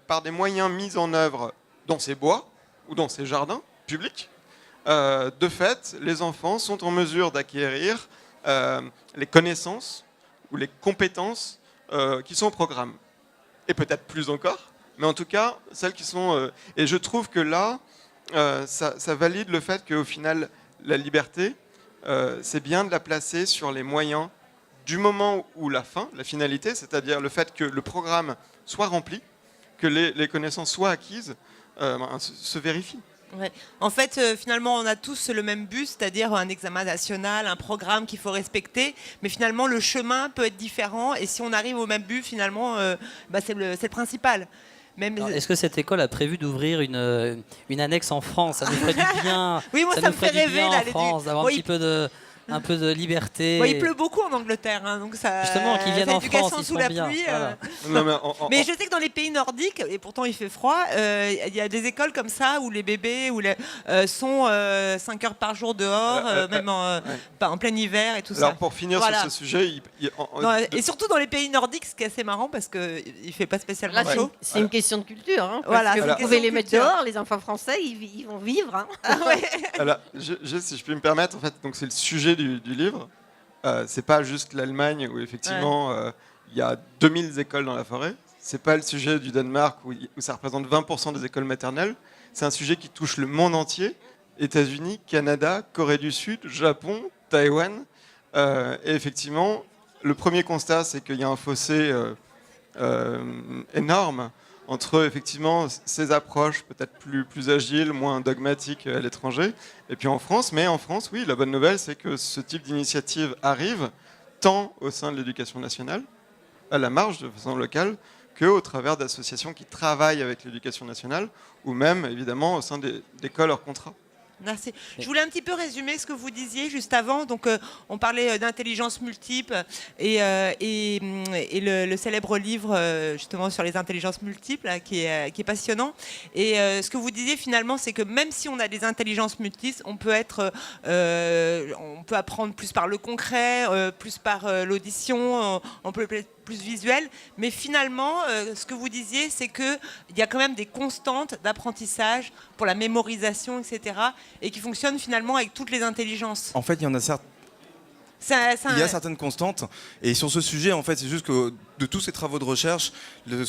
par des moyens mis en œuvre dans ces bois ou dans ces jardins publics, de fait, les enfants sont en mesure d'acquérir les connaissances ou les compétences qui sont au programme. Et peut-être plus encore, mais en tout cas, celles qui sont... et je trouve que là, ça valide le fait qu'au final, la liberté, c'est bien de la placer sur les moyens du moment où la fin, la finalité, c'est-à-dire le fait que le programme soit rempli, que les connaissances soient acquises se vérifient. Ouais. En fait, finalement, on a tous le même but, c'est-à-dire un examen national, un programme qu'il faut respecter, mais finalement, le chemin peut être différent, et si on arrive au même but, finalement, c'est le principal. Est-ce que cette école a prévu d'ouvrir une annexe en France? Ça nous ferait du bien. Oui, moi, ça me nous ferait fait du bien rêver, là, en France, d'avoir un peu de liberté. Bon, il pleut beaucoup en Angleterre, hein, donc ça. Justement, qu'ils viennent en France, ils sous sont la bien. pluie. Voilà. Non, Mais je sais que dans les pays nordiques, et pourtant il fait froid, il y a des écoles comme ça où les bébés sont 5 heures par jour dehors, même en plein hiver et tout ça. Alors pour finir Voilà. sur ce sujet, Et surtout dans les pays nordiques, ce qui est assez marrant parce qu'il ne fait pas spécialement Là, chaud. c'est une question de culture. Hein, Voilà, parce que c'est vous une pouvez question les de mettre culture. dehors, les enfants français, ils vont vivre. Hein. Ah ouais. alors, si je puis me permettre, en fait, donc c'est le sujet du livre. C'est pas juste l'Allemagne où effectivement il y a 2000 écoles dans la forêt. C'est pas le sujet du Danemark où ça représente 20% des écoles maternelles. C'est un sujet qui touche le monde entier. États-Unis, Canada, Corée du Sud, Japon, Taïwan. Et effectivement, le premier constat, c'est qu'il y a un fossé énorme entre effectivement ces approches peut-être plus agiles, moins dogmatiques à l'étranger, et puis en France. Mais en France, oui, la bonne nouvelle, c'est que ce type d'initiative arrive tant au sein de l'éducation nationale, à la marge de façon locale, qu'au travers d'associations qui travaillent avec l'éducation nationale, ou même évidemment au sein d'écoles hors contrat. Merci. Je voulais un petit peu résumer ce que vous disiez juste avant. Donc, on parlait d'intelligence multiple et le célèbre livre justement sur les intelligences multiples là, qui est passionnant. Et ce que vous disiez finalement, c'est que même si on a des intelligences multiples, on peut apprendre plus par le concret, plus par l'audition, on peut être plus visuel, mais finalement, ce que vous disiez, c'est qu'il y a quand même des constantes d'apprentissage pour la mémorisation, etc., et qui fonctionnent finalement avec toutes les intelligences. En fait, il y en a il y a certaines constantes, et sur ce sujet, en fait, c'est juste que de tous ces travaux de recherche, le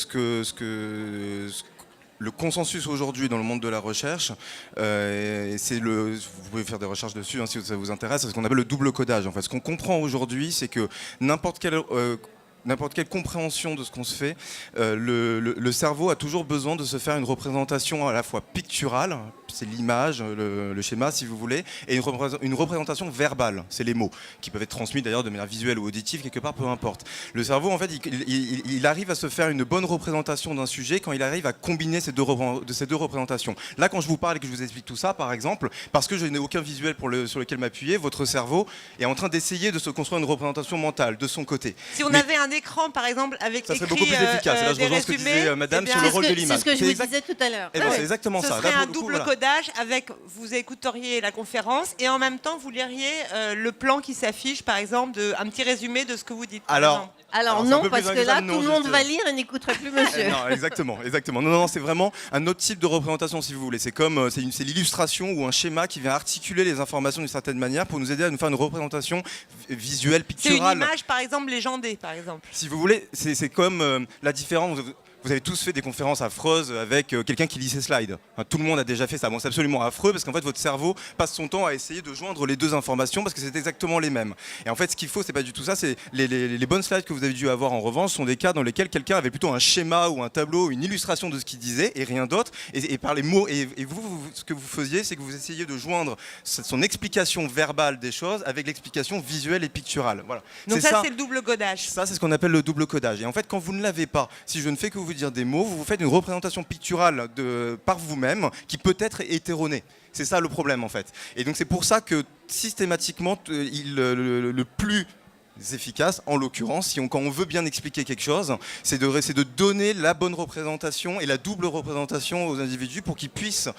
consensus aujourd'hui dans le monde de la recherche, vous pouvez faire des recherches dessus hein, si ça vous intéresse, c'est ce qu'on appelle le double codage. En fait, ce qu'on comprend aujourd'hui, c'est que n'importe quelle compréhension de ce qu'on se fait, le cerveau a toujours besoin de se faire une représentation à la fois picturale, c'est l'image, le schéma si vous voulez, et une représentation verbale, c'est les mots, qui peuvent être transmis d'ailleurs de manière visuelle ou auditive, quelque part, peu importe. Le cerveau, en fait, il arrive à se faire une bonne représentation d'un sujet quand il arrive à combiner ces deux représentations. Là, quand je vous parle et que je vous explique tout ça, par exemple, parce que je n'ai aucun visuel sur lequel m'appuyer, votre cerveau est en train d'essayer de se construire une représentation mentale de son côté. Si on avait un écran, par exemple, avec ça écrit serait beaucoup plus efficace. Et là, je rejoins ce que disait Madame sur le rôle de l'image. C'est ce que je vous disais tout à l'heure. C'est exactement ça. Ce serait un double codage avec, vous écouteriez la conférence et en même temps, vous liriez le plan qui s'affiche, par exemple, un petit résumé de ce que vous dites. Alors non, parce que là, tout le monde va lire et n'écouterait plus monsieur. Non, exactement. Non, c'est vraiment un autre type de représentation, si vous voulez. C'est comme, c'est l'illustration ou un schéma qui vient articuler les informations d'une certaine manière pour nous aider à nous faire une représentation visuelle, picturale. C'est une image, par exemple, légendée, par exemple. Si vous voulez, c'est comme la différence. Vous avez tous fait des conférences affreuses avec quelqu'un qui lit ses slides. Enfin, tout le monde a déjà fait ça. Bon, c'est absolument affreux parce qu'en fait, votre cerveau passe son temps à essayer de joindre les deux informations parce que c'est exactement les mêmes. Et en fait, ce qu'il faut, c'est pas du tout ça. C'est les bonnes slides que vous avez dû avoir en revanche sont des cas dans lesquels quelqu'un avait plutôt un schéma ou un tableau, une illustration de ce qu'il disait et rien d'autre. Et par les mots. Et vous, ce que vous faisiez, c'est que vous essayiez de joindre son explication verbale des choses avec l'explication visuelle et picturale. Voilà. Donc ça, c'est le double codage. Ça, c'est ce qu'on appelle le double codage. Et en fait, quand vous ne l'avez pas, si je ne fais que vous dire des mots, vous vous faites une représentation picturale par vous-même qui peut être erronée. C'est ça le problème en fait. Et donc c'est pour ça que systématiquement, le plus efficace, en l'occurrence, quand on veut bien expliquer quelque chose, c'est de donner la bonne représentation et la double représentation aux individus pour qu'ils puissent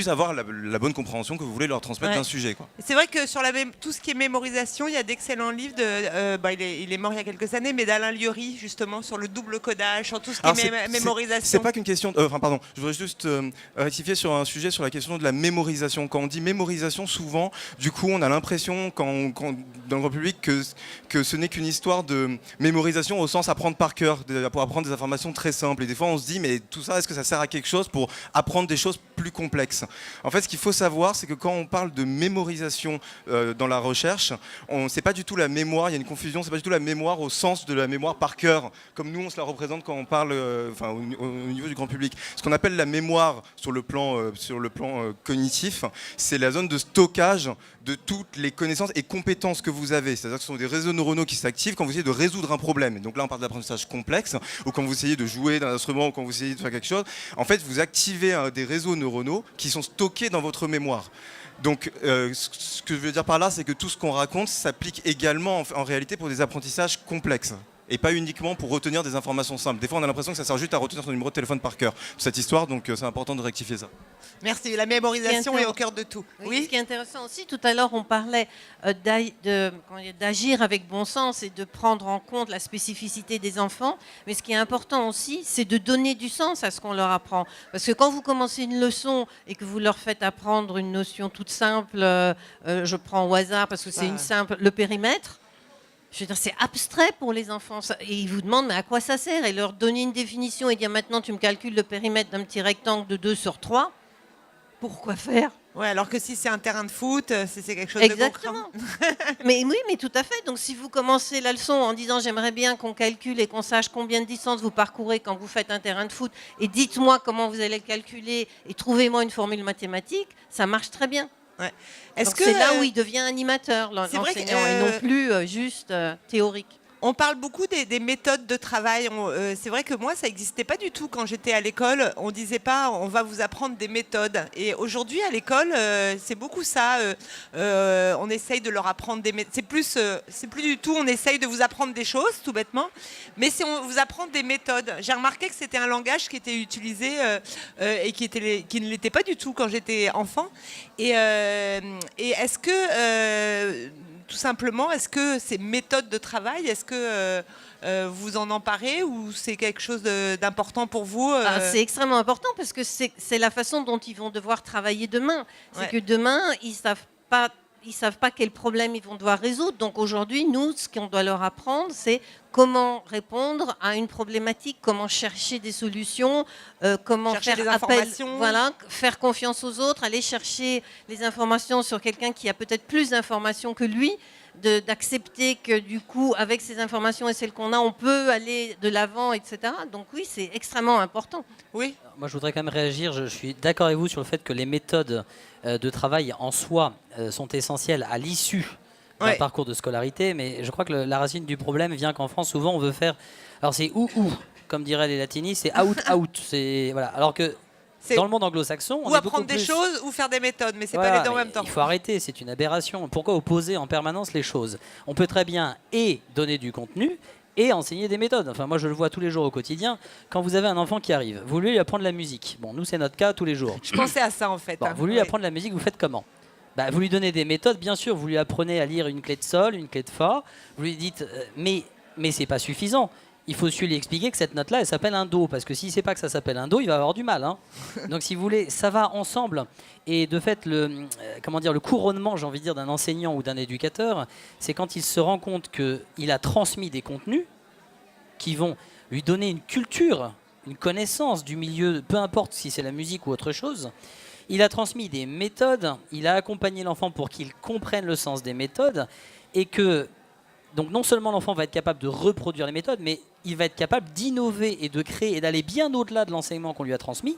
avoir la bonne compréhension que vous voulez leur transmettre d'un sujet. C'est vrai que sur tout ce qui est mémorisation, il y a d'excellents livres, il est mort il y a quelques années, mais d'Alain Lieury, justement, sur le double codage, sur tout ce qui est mémorisation. C'est pas qu'une question... pardon, je voudrais juste rectifier sur un sujet sur la question de la mémorisation. Quand on dit mémorisation, souvent, du coup, on a l'impression, dans le grand public, que ce n'est qu'une histoire de mémorisation au sens apprendre par cœur, pour apprendre des informations très simples. Et des fois, on se dit, mais tout ça, est-ce que ça sert à quelque chose pour apprendre des choses plus complexe. En fait, ce qu'il faut savoir, c'est que quand on parle de mémorisation dans la recherche, c'est pas du tout la mémoire, il y a une confusion, c'est pas du tout la mémoire au sens de la mémoire par cœur, comme nous on se la représente quand on parle au niveau du grand public. Ce qu'on appelle la mémoire sur le plan cognitif, c'est la zone de stockage de toutes les connaissances et compétences que vous avez. C'est-à-dire que ce sont des réseaux neuronaux qui s'activent quand vous essayez de résoudre un problème. Et donc là, on parle d'apprentissage complexe, ou quand vous essayez de jouer d'un instrument, ou quand vous essayez de faire quelque chose. En fait, vous activez des réseaux neuronaux qui sont stockés dans votre mémoire. Donc, ce que je veux dire par là, c'est que tout ce qu'on raconte s'applique également en réalité pour des apprentissages complexes. Et pas uniquement pour retenir des informations simples. Des fois, on a l'impression que ça sert juste à retenir son numéro de téléphone par cœur, cette histoire, donc c'est important de rectifier ça. Merci, la mémorisation est au cœur de tout. Oui, ce qui est intéressant aussi, tout à l'heure, on parlait d'agir avec bon sens et de prendre en compte la spécificité des enfants. Mais ce qui est important aussi, c'est de donner du sens à ce qu'on leur apprend. Parce que quand vous commencez une leçon et que vous leur faites apprendre une notion toute simple, je prends au hasard parce que c'est une simple, le périmètre, je veux dire, c'est abstrait pour les enfants. Et ils vous demandent mais à quoi ça sert. Et leur donner une définition et dire maintenant tu me calcules le périmètre d'un petit rectangle de 2/3. Pourquoi faire? Ouais, alors que si c'est un terrain de foot, si c'est quelque chose Exactement. de concret. Mais oui, mais tout à fait. Donc si vous commencez la leçon en disant j'aimerais bien qu'on calcule et qu'on sache combien de distance vous parcourez quand vous faites un terrain de foot et dites-moi comment vous allez le calculer et trouvez-moi une formule mathématique, ça marche très bien. Ouais. C'est là où il devient animateur, l'enseignant, et non plus juste théorique. On parle beaucoup des méthodes de travail. C'est vrai que moi, ça n'existait pas du tout quand j'étais à l'école. On ne disait pas on va vous apprendre des méthodes. Et aujourd'hui, à l'école, c'est beaucoup ça. On essaye de leur apprendre des méthodes. C'est plus du tout on essaye de vous apprendre des choses, tout bêtement. Mais c'est on vous apprend des méthodes. J'ai remarqué que c'était un langage qui était utilisé et qui ne l'était pas du tout quand j'étais enfant. Et est-ce que... tout simplement, est-ce que ces méthodes de travail, est-ce que vous en emparez ou c'est quelque chose d'important pour vous C'est extrêmement important parce que c'est la façon dont ils vont devoir travailler demain. C'est que demain, ils ne savent pas quel problème ils vont devoir résoudre. Donc aujourd'hui, nous, ce qu'on doit leur apprendre, c'est comment répondre à une problématique, comment chercher des solutions, comment chercher faire des appel, informations. voilà, faire confiance aux autres, aller chercher les informations sur quelqu'un qui a peut-être plus d'informations que lui, d'accepter que du coup, avec ces informations et celles qu'on a, on peut aller de l'avant, etc. Donc oui, c'est extrêmement important. Oui. Moi, je voudrais quand même réagir. Je suis d'accord avec vous sur le fait que les méthodes de travail en soi sont essentielles à l'issue d'un parcours de scolarité, mais je crois que la racine du problème vient qu'en France, souvent, on veut faire... Alors, c'est ou, comme diraient les latinistes, c'est out. Voilà. Alors que dans le monde anglo-saxon, on ou est apprendre des plus... choses ou faire des méthodes, mais c'est Voilà, pas les deux en même temps. Il faut arrêter, c'est une aberration. Pourquoi opposer en permanence les choses? On peut très bien donner du contenu et enseigner des méthodes. Enfin, moi, je le vois tous les jours au quotidien. Quand vous avez un enfant qui arrive, vous lui apprendre la musique. Bon, nous, c'est notre cas tous les jours. Je pensais à ça, en fait. Bon, vous lui apprendre la musique, vous faites comment? Vous lui donnez des méthodes, bien sûr. Vous lui apprenez à lire une clé de sol, une clé de fa. Vous lui dites, mais c'est pas suffisant. Il faut lui expliquer que cette note-là, elle s'appelle un do. Parce que s'il ne sait pas que ça s'appelle un do, il va avoir du mal. Hein. Donc, si vous voulez, ça va ensemble. Et de fait, le couronnement, j'ai envie de dire, d'un enseignant ou d'un éducateur, c'est quand il se rend compte qu'il a transmis des contenus qui vont lui donner une culture, une connaissance du milieu, peu importe si c'est la musique ou autre chose. Il a transmis des méthodes, il a accompagné l'enfant pour qu'il comprenne le sens des méthodes et que, donc non seulement l'enfant va être capable de reproduire les méthodes, mais il va être capable d'innover et de créer et d'aller bien au-delà de l'enseignement qu'on lui a transmis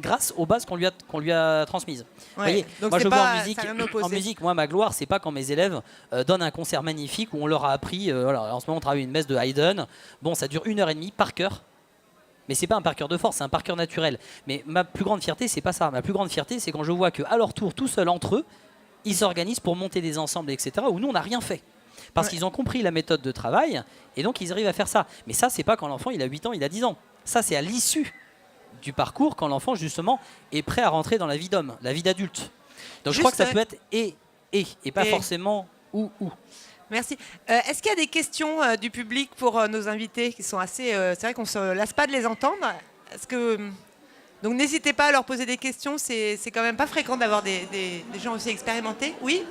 grâce aux bases qu'on lui a transmises. Vous voyez, donc moi je vois en musique, moi ma gloire, c'est pas quand mes élèves donnent un concert magnifique où on leur a appris, en ce moment on travaille une messe de Haydn, bon ça dure 1h30 par cœur. Mais c'est pas un par cœur de force, c'est un par cœur naturel. Mais ma plus grande fierté, c'est pas ça. Ma plus grande fierté, c'est quand je vois qu'à leur tour, tout seuls entre eux, ils s'organisent pour monter des ensembles, etc. où nous, on n'a rien fait. Parce qu'ils ont compris la méthode de travail, et donc ils arrivent à faire ça. Mais ça, c'est pas quand l'enfant, il a 8 ans, il a 10 ans. Ça, c'est à l'issue du parcours, quand l'enfant, justement, est prêt à rentrer dans la vie d'homme, la vie d'adulte. Donc je crois que ça peut être et pas forcément ou. Merci. Est-ce qu'il y a des questions du public pour nos invités qui sont assez... c'est vrai qu'on ne se lasse pas de les entendre. Donc n'hésitez pas à leur poser des questions. C'est quand même pas fréquent d'avoir des gens aussi expérimentés. Oui.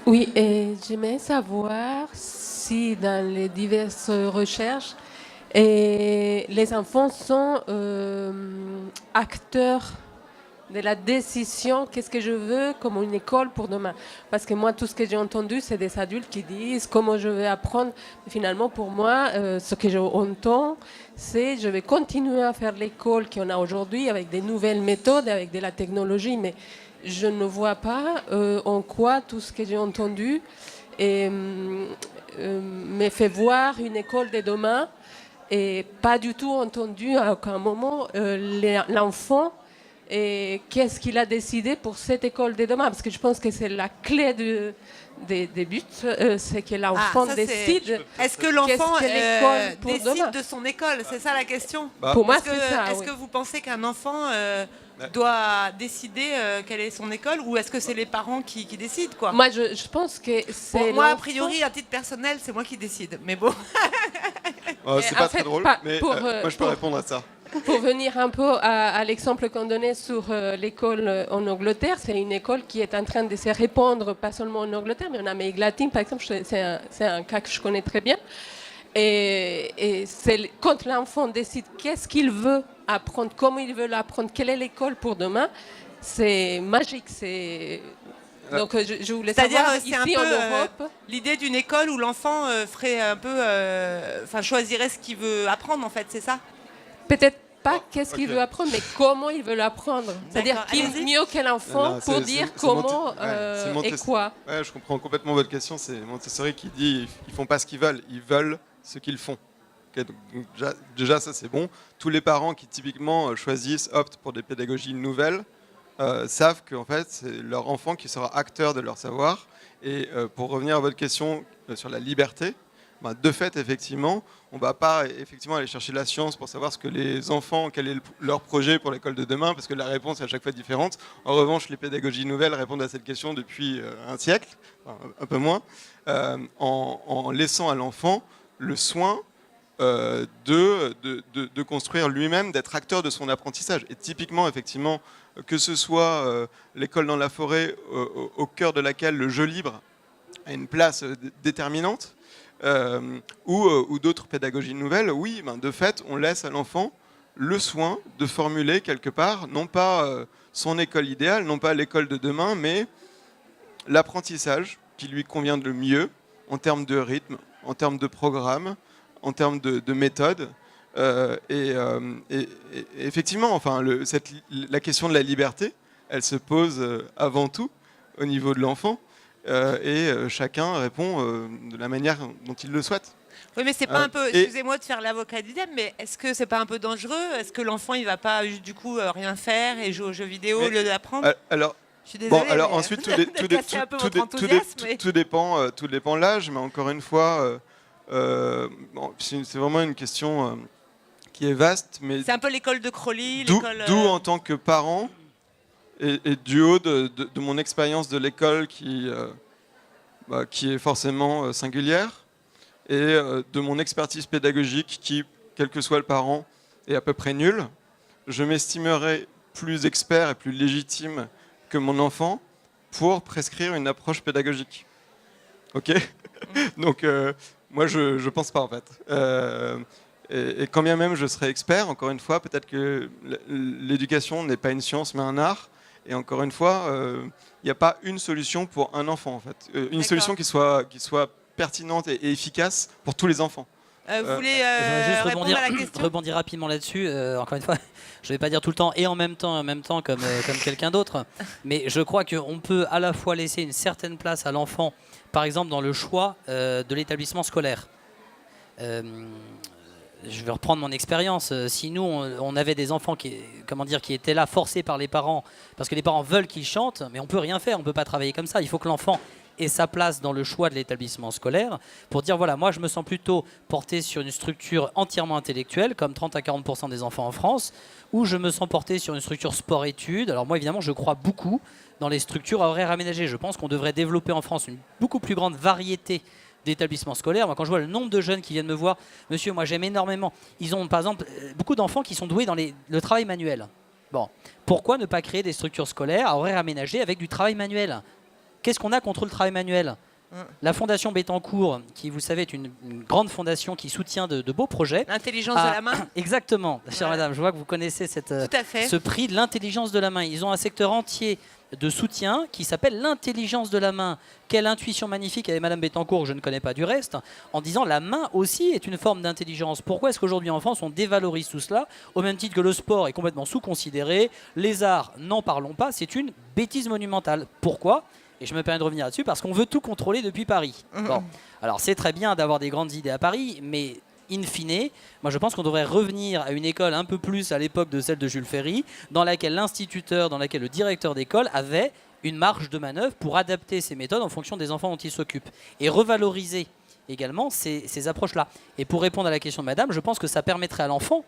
Oui, et j'aimerais savoir si dans les diverses recherches, les enfants sont acteurs de la décision, qu'est-ce que je veux comme une école pour demain. Parce que moi, tout ce que j'ai entendu, c'est des adultes qui disent comment je vais apprendre. Mais finalement, pour moi, ce que j'entends, c'est je vais continuer à faire l'école qu'on a aujourd'hui avec des nouvelles méthodes, avec de la technologie, mais je ne vois pas en quoi tout ce que j'ai entendu me fait voir une école de demain et pas du tout entendu à aucun moment l'enfant et qu'est-ce qu'il a décidé pour cette école de demain. Parce que je pense que c'est la clé des buts, c'est que l'enfant décide. Est-ce que l'enfant décide demain. de son école? C'est ça la question. Pour moi, c'est ça. Est-ce que vous pensez qu'un enfant doit décider quelle est son école, ou est-ce que c'est les parents qui décident, quoi? Moi, je pense que c'est. Bon, moi, a priori, à titre personnel, c'est moi qui décide. Mais bon. C'est pas très drôle, mais moi je peux répondre à ça. Pour venir un peu à l'exemple qu'on donnait sur l'école en Angleterre, c'est une école qui est en train de se répandre, pas seulement en Angleterre, mais en Amérique latine, par exemple, c'est un cas que je connais très bien. Et c'est quand l'enfant décide qu'est-ce qu'il veut apprendre, comment il veut l'apprendre, quelle est l'école pour demain, c'est magique. Donc je voulais savoir ici un peu, en Europe. L'idée d'une école où l'enfant ferait un peu, choisirait ce qu'il veut apprendre, en fait, c'est ça? Peut-être pas qu'est-ce qu'il veut apprendre, mais comment il veut l'apprendre. C'est-à-dire qui mieux que l'enfant pour dire comment et quoi. Ouais, je comprends complètement votre question. C'est Montessori qui dit ils font pas ce qu'ils veulent, ils veulent ce qu'ils font. Okay, donc, déjà, ça c'est bon. Tous les parents qui typiquement optent pour des pédagogies nouvelles savent qu'en fait c'est leur enfant qui sera acteur de leur savoir. Et pour revenir à votre question sur la liberté, de fait, effectivement, on ne va pas aller chercher la science pour savoir ce que les enfants, quel est leur projet pour l'école de demain, parce que la réponse est à chaque fois différente. En revanche, les pédagogies nouvelles répondent à cette question depuis un siècle, un peu moins, en laissant à l'enfant le soin de construire lui-même, d'être acteur de son apprentissage. Et typiquement, effectivement, que ce soit l'école dans la forêt, au cœur de laquelle le jeu libre a une place déterminante, ou d'autres pédagogies nouvelles, oui, de fait, on laisse à l'enfant le soin de formuler quelque part, non pas son école idéale, non pas l'école de demain, mais l'apprentissage qui lui convient le mieux en termes de rythme, en termes de programme, en termes de méthode. Et effectivement, la question de la liberté, elle se pose avant tout au niveau de l'enfant. Et chacun répond de la manière dont il le souhaite. Oui, mais c'est pas un peu, excusez-moi de faire l'avocat du diable, mais est-ce que c'est pas un peu dangereux? Est-ce que l'enfant il va pas du coup rien faire et jouer aux jeux vidéo au lieu d'apprendre? Alors, je suis désolée, alors ensuite tout dépend de l'âge, mais encore une fois, c'est vraiment une question qui est vaste. Mais c'est un peu l'école de Crowley. D'où en tant que parent. Et du haut de mon expérience de l'école qui est forcément singulière, et de mon expertise pédagogique qui, quel que soit le parent, est à peu près nulle, je m'estimerais plus expert et plus légitime que mon enfant pour prescrire une approche pédagogique. Ok. Donc moi je pense pas en fait. Et quand bien même je serais expert, encore une fois, peut-être que l'éducation n'est pas une science mais un art. Et encore une fois, il n'y a pas une solution pour un enfant, en fait. Une solution qui soit pertinente et efficace pour tous les enfants. Vous voulez répondre à la question? Rebondir rapidement là-dessus. Encore une fois, je ne vais pas dire tout le temps et en même temps comme quelqu'un d'autre. Mais je crois qu'on peut à la fois laisser une certaine place à l'enfant, par exemple dans le choix de l'établissement scolaire. Je vais reprendre mon expérience. Si nous, on avait des enfants qui étaient là forcés par les parents, parce que les parents veulent qu'ils chantent, mais on ne peut rien faire, on ne peut pas travailler comme ça. Il faut que l'enfant ait sa place dans le choix de l'établissement scolaire pour dire, voilà, moi je me sens plutôt porté sur une structure entièrement intellectuelle, comme 30 à 40% des enfants en France, ou je me sens porté sur une structure sport-études. Alors moi, évidemment, je crois beaucoup dans les structures à horaires aménagés. Je pense qu'on devrait développer en France une beaucoup plus grande variété d'établissements scolaires. Moi, quand je vois le nombre de jeunes qui viennent me voir, monsieur, moi j'aime énormément. Ils ont par exemple beaucoup d'enfants qui sont doués dans le travail manuel. Bon, pourquoi ne pas créer des structures scolaires à horaires aménagés avec du travail manuel? Qu'est-ce qu'on a contre le travail manuel? La Fondation Bettencourt, qui, vous savez, est une grande fondation qui soutient de beaux projets. L'intelligence de la main. Exactement, chère madame. Je vois que vous connaissez Tout à fait. ce prix de l'intelligence de la main. Ils ont un secteur entier de soutien qui s'appelle l'intelligence de la main. Quelle intuition magnifique avec madame Bettencourt, que je ne connais pas du reste, en disant la main aussi est une forme d'intelligence. Pourquoi est-ce qu'aujourd'hui en France on dévalorise tout cela, au même titre que le sport est complètement sous-considéré, les arts, n'en parlons pas, c'est une bêtise monumentale. Pourquoi ? Et je me permets de revenir là-dessus parce qu'on veut tout contrôler depuis Paris. Bon, alors c'est très bien d'avoir des grandes idées à Paris, mais in fine, moi je pense qu'on devrait revenir à une école un peu plus à l'époque de celle de Jules Ferry, dans laquelle l'instituteur, dans laquelle le directeur d'école avait une marge de manœuvre pour adapter ses méthodes en fonction des enfants dont il s'occupe. Et revaloriser également ces approches-là. Et pour répondre à la question de madame, je pense que ça permettrait à l'enfant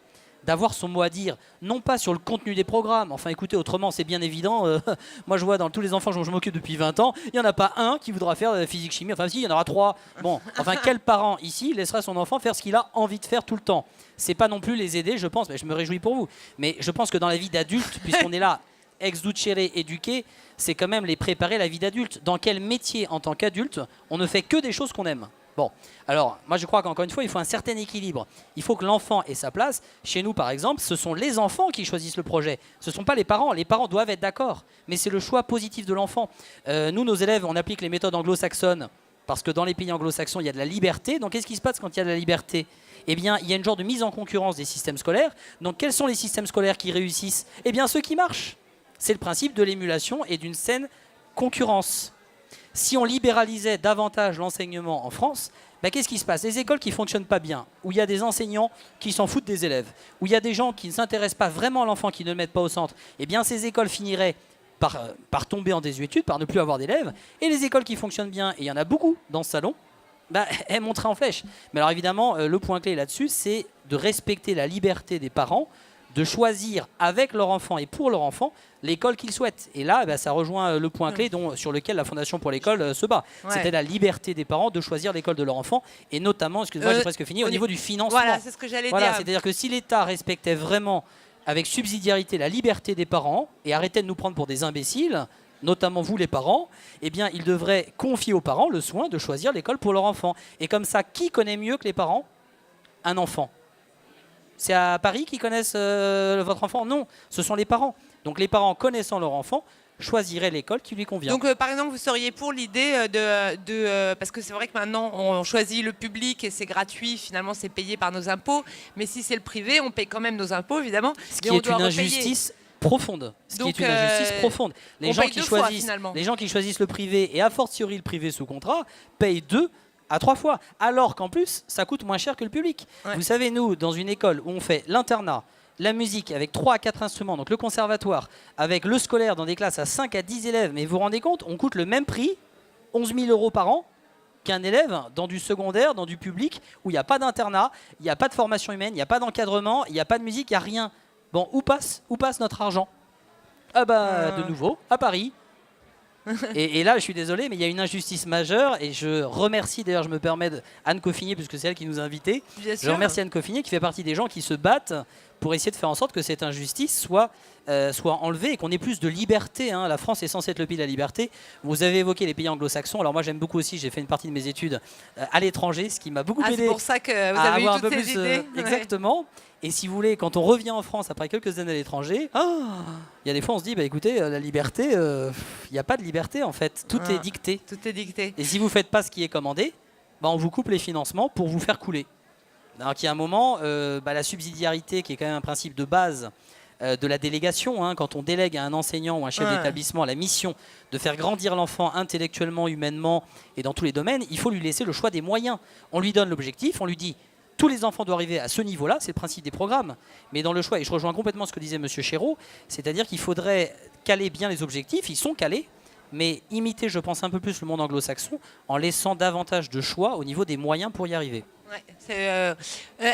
d'avoir son mot à dire, non pas sur le contenu des programmes. Enfin écoutez, autrement c'est bien évident, moi je vois dans tous les enfants dont je m'occupe depuis 20 ans, il n'y en a pas un qui voudra faire physique-chimie, enfin si, il y en aura 3. Bon, enfin quel parent ici laissera son enfant faire ce qu'il a envie de faire tout le temps? C'est pas non plus les aider, je pense, mais je me réjouis pour vous. Mais je pense que dans la vie d'adulte, puisqu'on est là, ex ducere éduqué, c'est quand même les préparer à la vie d'adulte. Dans quel métier en tant qu'adulte, on ne fait que des choses qu'on aime? Bon, alors moi je crois qu'encore une fois il faut un certain équilibre. Il faut que l'enfant ait sa place. Chez nous par exemple, ce sont les enfants qui choisissent le projet. Ce ne sont pas les parents. Les parents doivent être d'accord. Mais c'est le choix positif de l'enfant. Nous, nos élèves, on applique les méthodes anglo-saxonnes parce que dans les pays anglo-saxons il y a de la liberté. Donc qu'est-ce qui se passe quand il y a de la liberté? Eh bien il y a une genre de mise en concurrence des systèmes scolaires. Donc quels sont les systèmes scolaires qui réussissent? Eh bien ceux qui marchent. C'est le principe de l'émulation et d'une saine concurrence. Si on libéralisait davantage l'enseignement en France, ben qu'est-ce qui se passe? Les écoles qui ne fonctionnent pas bien, où il y a des enseignants qui s'en foutent des élèves, où il y a des gens qui ne s'intéressent pas vraiment à l'enfant, qui ne le mettent pas au centre, eh bien ces écoles finiraient par tomber en désuétude, par ne plus avoir d'élèves. Et les écoles qui fonctionnent bien, et il y en a beaucoup dans ce salon, ben, elles monteraient en flèche. Mais alors évidemment, le point clé là-dessus, c'est de respecter la liberté des parents, de choisir avec leur enfant et pour leur enfant l'école qu'ils souhaitent. Et là, ça rejoint le point clé sur lequel la Fondation pour l'école se bat. Ouais. C'était la liberté des parents de choisir l'école de leur enfant, et notamment, excusez-moi, j'ai presque fini, au niveau du financement. Voilà, c'est ce que j'allais dire. C'est-à-dire que si l'État respectait vraiment, avec subsidiarité, la liberté des parents, et arrêtait de nous prendre pour des imbéciles, notamment vous les parents, eh bien, il devrait confier aux parents le soin de choisir l'école pour leur enfant. Et comme ça, qui connaît mieux que les parents un enfant? C'est à Paris qu'ils connaissent votre enfant? Non, ce sont les parents. Donc les parents, connaissant leur enfant, choisiraient l'école qui lui convient. Donc par exemple, vous seriez pour l'idée parce que c'est vrai que maintenant on choisit le public et c'est gratuit, finalement c'est payé par nos impôts, mais si c'est le privé, on paye quand même nos impôts évidemment. Ce qui est une injustice profonde. Les gens qui choisissent le privé, et a fortiori le privé sous contrat, payent 2 à 3 fois, alors qu'en plus ça coûte moins cher que le public. Ouais. Vous savez, nous, dans une école où on fait l'internat, la musique avec 3 à 4 instruments, donc le conservatoire, avec le scolaire dans des classes à 5 à 10 élèves, mais vous vous rendez compte, on coûte le même prix, 11 000 € par an, qu'un élève dans du secondaire, dans du public, où il n'y a pas d'internat, il n'y a pas de formation humaine, il n'y a pas d'encadrement, il n'y a pas de musique, il n'y a rien. Bon, où passe notre argent? De nouveau, à Paris. Et là, je suis désolé, mais il y a une injustice majeure, et je remercie, d'ailleurs, je me permets Anne Coffinier, puisque c'est elle qui nous a invités. Je remercie Anne Coffinier, qui fait partie des gens qui se battent pour essayer de faire en sorte que cette injustice soit enlevée et qu'on ait plus de liberté. La France est censée être le pays de la liberté. Vous avez évoqué les pays anglo-saxons. Alors moi, j'aime beaucoup aussi, j'ai fait une partie de mes études à l'étranger, ce qui m'a beaucoup aidé. C'est pour ça que vous avez eu toutes ces idées. Exactement. Et si vous voulez, quand on revient en France après quelques années à l'étranger, il y a des fois on se dit, écoutez, la liberté, il n'y a pas de liberté en fait, tout est dicté. Tout est dicté. Et si vous ne faites pas ce qui est commandé, on vous coupe les financements pour vous faire couler. Donc il y a un moment, la subsidiarité qui est quand même un principe de base de la délégation, quand on délègue à un enseignant ou un chef d'établissement la mission de faire grandir l'enfant intellectuellement, humainement et dans tous les domaines, il faut lui laisser le choix des moyens. On lui donne l'objectif, on lui dit tous les enfants doivent arriver à ce niveau-là, c'est le principe des programmes. Mais dans le choix, et je rejoins complètement ce que disait M. Chéreau, c'est-à-dire qu'il faudrait caler bien les objectifs, ils sont calés, mais imiter, je pense, un peu plus le monde anglo-saxon en laissant davantage de choix au niveau des moyens pour y arriver. Ouais,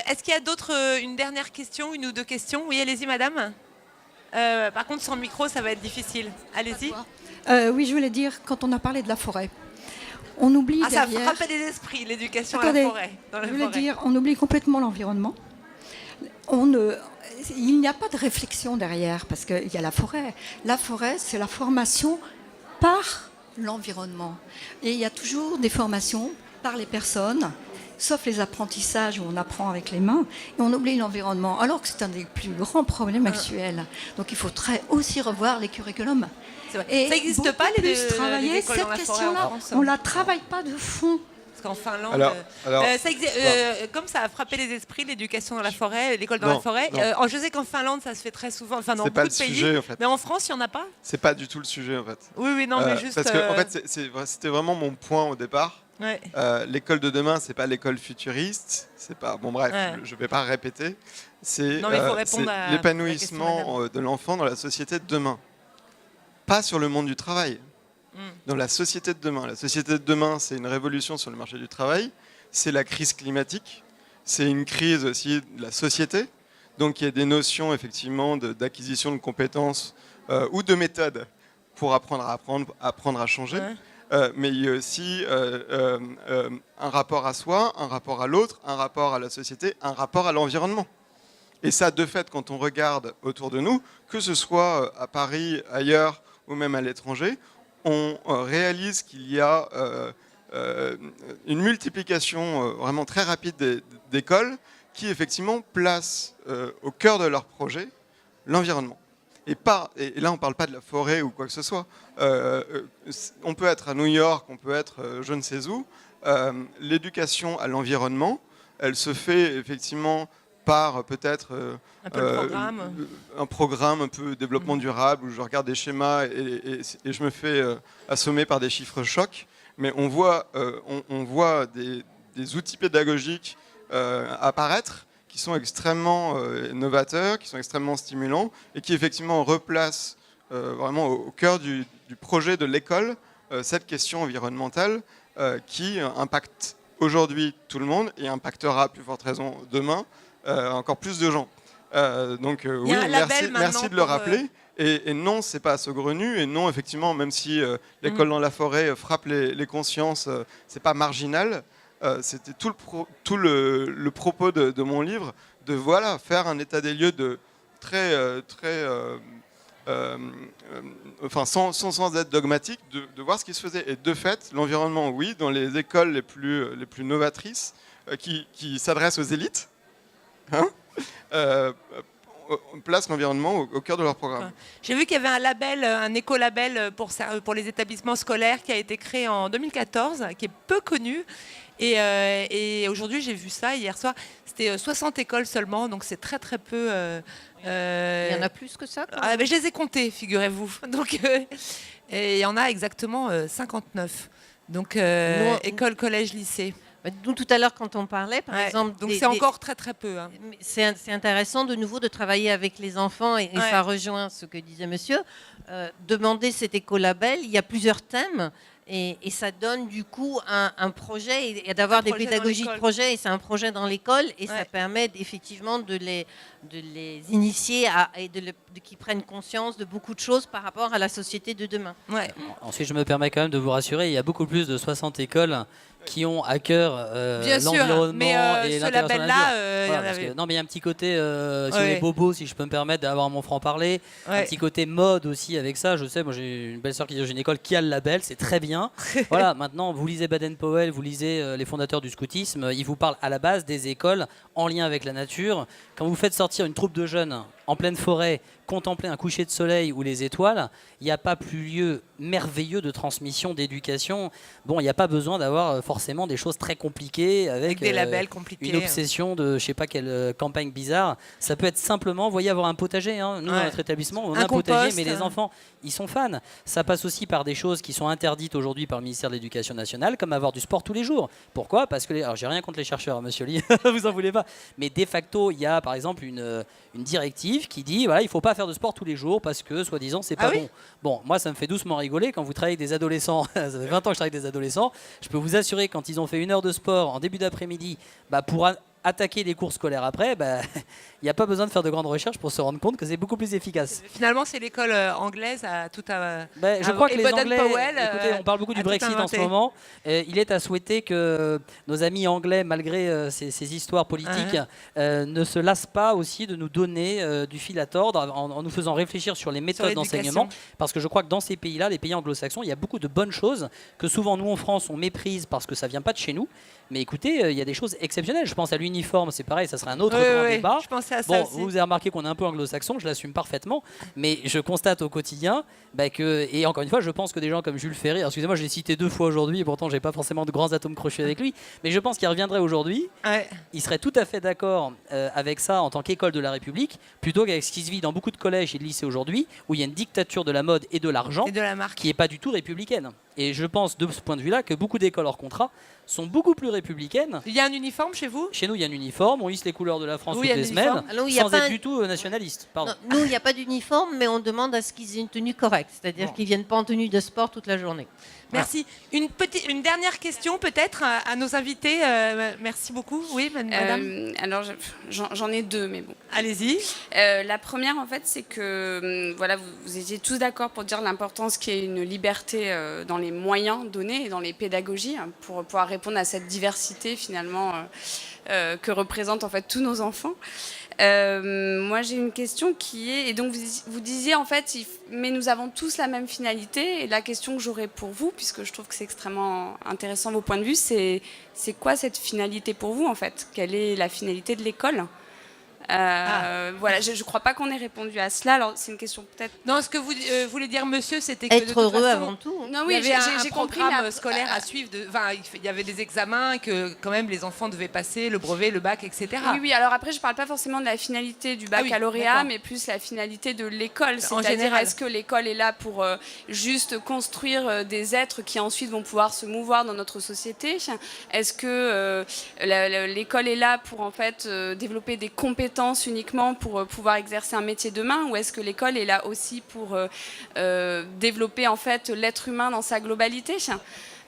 est-ce qu'il y a une dernière question, une ou deux questions? Oui, allez-y, madame. Par contre, sans micro, ça va être difficile. Allez-y. Oui, je voulais dire, quand on a parlé de la forêt, on oublie derrière... Ça frappe des esprits, l'éducation à la forêt. On oublie complètement l'environnement. Il n'y a pas de réflexion derrière, parce qu'il y a la forêt. La forêt, c'est la formation par l'environnement. Et il y a toujours des formations par les personnes, sauf les apprentissages où on apprend avec les mains, et on oublie l'environnement, alors que c'est un des plus grands problèmes actuels. Donc il faut aussi revoir les curriculums. Et ça n'existe beaucoup pas, les plus travailler écoles dans cette la forêt question-là. en France. On la travaille pas de fond. Parce qu'en Finlande, Alors, comme ça a frappé les esprits, l'éducation dans la forêt, l'école dans la forêt. Je sais qu'en Finlande, ça se fait très souvent, enfin dans c'est beaucoup pas le de pays. sujet en fait. Mais en France, il n'y en a pas. C'est pas du tout le sujet en fait. Oui, non, mais juste. Parce que en fait, c'était vraiment mon point au départ. Ouais. L'école de demain, c'est pas l'école futuriste, c'est pas. Bon bref, Ouais. je vais pas répéter. C'est Non, mais il faut répondre à la l'épanouissement de l'enfant dans la société de demain, pas sur le monde du travail. Dans la société de demain. La société de demain, c'est une révolution sur le marché du travail, c'est la crise climatique, c'est une crise aussi de la société. Donc il y a des notions effectivement d'acquisition de compétences ou de méthodes pour apprendre à changer. Ouais. Mais il y a aussi un rapport à soi, un rapport à l'autre, un rapport à la société, un rapport à l'environnement. Et ça, de fait, quand on regarde autour de nous, que ce soit à Paris, ailleurs ou même à l'étranger, on réalise qu'il y a une multiplication vraiment très rapide d'écoles qui, effectivement, placent au cœur de leur projet l'environnement. Et là, on ne parle pas de la forêt ou quoi que ce soit. On peut être à New York, on peut être je ne sais où. L'éducation à l'environnement, elle se fait effectivement par peut-être un programme un peu développement durable où je regarde des schémas et je me fais assommer par des chiffres chocs. Mais on voit des outils pédagogiques apparaître qui sont extrêmement novateurs, qui sont extrêmement stimulants et qui effectivement replacent vraiment au cœur du projet de l'école cette question environnementale qui impacte aujourd'hui tout le monde et impactera à plus forte raison demain encore plus de gens. Donc oui, merci de le rappeler. Et non, c'est pas saugrenu. Et non, effectivement, même si l'école dans la forêt frappe les consciences, c'est pas marginal. C'était tout le propos de mon livre, de faire un état des lieux de sans être dogmatique, de voir ce qui se faisait. Et de fait, l'environnement, oui, dans les écoles les plus novatrices, qui s'adressent aux élites, on place l'environnement au cœur de leur programme. J'ai vu qu'il y avait un label, un écolabel pour les établissements scolaires qui a été créé en 2014, qui est peu connu. Et aujourd'hui, j'ai vu ça hier soir. C'était 60 écoles seulement, donc c'est très très peu. Il y en a plus que ça Je les ai comptés, figurez-vous. Donc, et il y en a exactement 59. Donc école, collège, lycée. Nous, tout à l'heure, quand on parlait, par exemple... Donc c'est encore très très peu. Hein. C'est intéressant de nouveau de travailler avec les enfants et ça rejoint ce que disait monsieur. Demander cet écolabel, il y a plusieurs thèmes et ça donne du coup un projet et d'avoir des pédagogies de projet et c'est un projet dans l'école et ça permet effectivement de les initier et qu'ils prennent conscience de beaucoup de choses par rapport à la société de demain. Ouais. Ensuite, je me permets quand même de vous rassurer, il y a beaucoup plus de 60 écoles qui ont à cœur l'environnement et ce l'intégration label-là, non, mais il y a un petit côté sur les bobos, si je peux me permettre d'avoir mon franc-parler. Un petit côté mode aussi avec ça. Je sais, moi j'ai une belle sœur qui dirige une école qui a le label, c'est très bien. Voilà, maintenant vous lisez Baden-Powell, vous lisez les fondateurs du scoutisme, ils vous parlent à la base des écoles en lien avec la nature. Quand vous faites sortir une troupe de jeunes en pleine forêt, contempler un coucher de soleil ou les étoiles, il n'y a pas plus lieu merveilleux de transmission, d'éducation. Bon, il n'y a pas besoin d'avoir forcément des choses très compliquées avec des labels compliqués, une obsession de je sais pas quelle campagne bizarre. Ça peut être simplement, vous voyez, avoir un potager. Hein. Nous, dans notre établissement, on a un potager, mais les enfants, ils sont fans. Ça passe aussi par des choses qui sont interdites aujourd'hui par le ministère de l'Éducation nationale, comme avoir du sport tous les jours. Pourquoi ? Parce que, alors j'ai rien contre les chercheurs, monsieur Lee, vous en voulez pas. Mais de facto, il y a par exemple une directive qui dit voilà, il faut pas faire de sport tous les jours parce que soi-disant c'est pas bon. Bon, moi ça me fait doucement rigoler quand vous travaillez avec des adolescents. Ça fait 20 ans que je travaille avec des adolescents. Je peux vous assurer quand ils ont fait 1 heure de sport en début d'après-midi, pour attaquer les cours scolaires après, il n'y a pas besoin de faire de grandes recherches pour se rendre compte que c'est beaucoup plus efficace. Finalement, c'est l'école anglaise à tout à. Je crois que les Anglais, Powell, écoutez, on parle beaucoup du Brexit en ce moment. Il est à souhaiter que nos amis anglais, malgré ces histoires politiques, ne se lassent pas aussi de nous donner du fil à tordre en nous faisant réfléchir sur les méthodes d'enseignement. Parce que je crois que dans ces pays-là, les pays anglo-saxons, il y a beaucoup de bonnes choses que souvent nous en France on méprise parce que ça vient pas de chez nous. Mais écoutez, il y a des choses exceptionnelles. Je pense à l'uniforme, c'est pareil, ça serait un autre grand débat. Je pensais à ça bon, aussi. vous avez remarqué qu'on est un peu anglo-saxon, je l'assume parfaitement, mais je constate au quotidien que, et encore une fois, je pense que des gens comme Jules Ferry, alors excusez-moi, je l'ai cité 2 fois aujourd'hui, et pourtant j'ai pas forcément de grands atomes crochus avec lui, mais je pense qu'il reviendrait aujourd'hui, il serait tout à fait d'accord avec ça en tant qu'école de la République, plutôt qu'avec ce qui se vit dans beaucoup de collèges et de lycées aujourd'hui, où il y a une dictature de la mode et de l'argent qui n'est pas du tout républicaine. Et je pense de ce point de vue-là que beaucoup d'écoles hors contrat sont beaucoup plus républicaines. Il y a un uniforme chez vous? Chez nous, il y a un uniforme, on hisse les couleurs de la France toutes les semaines, sans être du tout nationaliste. Pardon. Non, nous, il n'y a pas d'uniforme, mais on demande à ce qu'ils aient une tenue correcte, c'est-à-dire qu'ils ne viennent pas en tenue de sport toute la journée. Merci. Une dernière question peut-être à nos invités. Merci beaucoup. Oui, madame. Alors, j'en ai 2, mais bon. Allez-y. La première, en fait, c'est que voilà, vous étiez tous d'accord pour dire l'importance qu'il y ait une liberté dans les moyens donnés et dans les pédagogies pour pouvoir répondre à cette diversité finalement que représentent en fait tous nos enfants. Moi, j'ai une question qui est, et donc vous disiez en fait, mais nous avons tous la même finalité. Et la question que j'aurais pour vous, puisque je trouve que c'est extrêmement intéressant vos points de vue, c'est quoi cette finalité pour vous en fait? Quelle est la finalité de l'école? Voilà, je ne crois pas qu'on ait répondu à cela. Alors, c'est une question peut-être. Non, ce que vous voulez dire, monsieur, c'était que être heureux avant tout. Non, oui, il y avait j'ai un compris programme scolaire à suivre. Il y avait des examens que quand même les enfants devaient passer, le brevet, le bac, etc. Oui. Alors après, je ne parle pas forcément de la finalité du baccalauréat, mais plus la finalité de l'école. C'est-à-dire, est-ce que l'école est là pour juste construire des êtres qui ensuite vont pouvoir se mouvoir dans notre société? Est-ce que l'école est là pour en fait développer des compétences uniquement pour pouvoir exercer un métier demain, ou est-ce que l'école est là aussi pour développer en fait l'être humain dans sa globalité?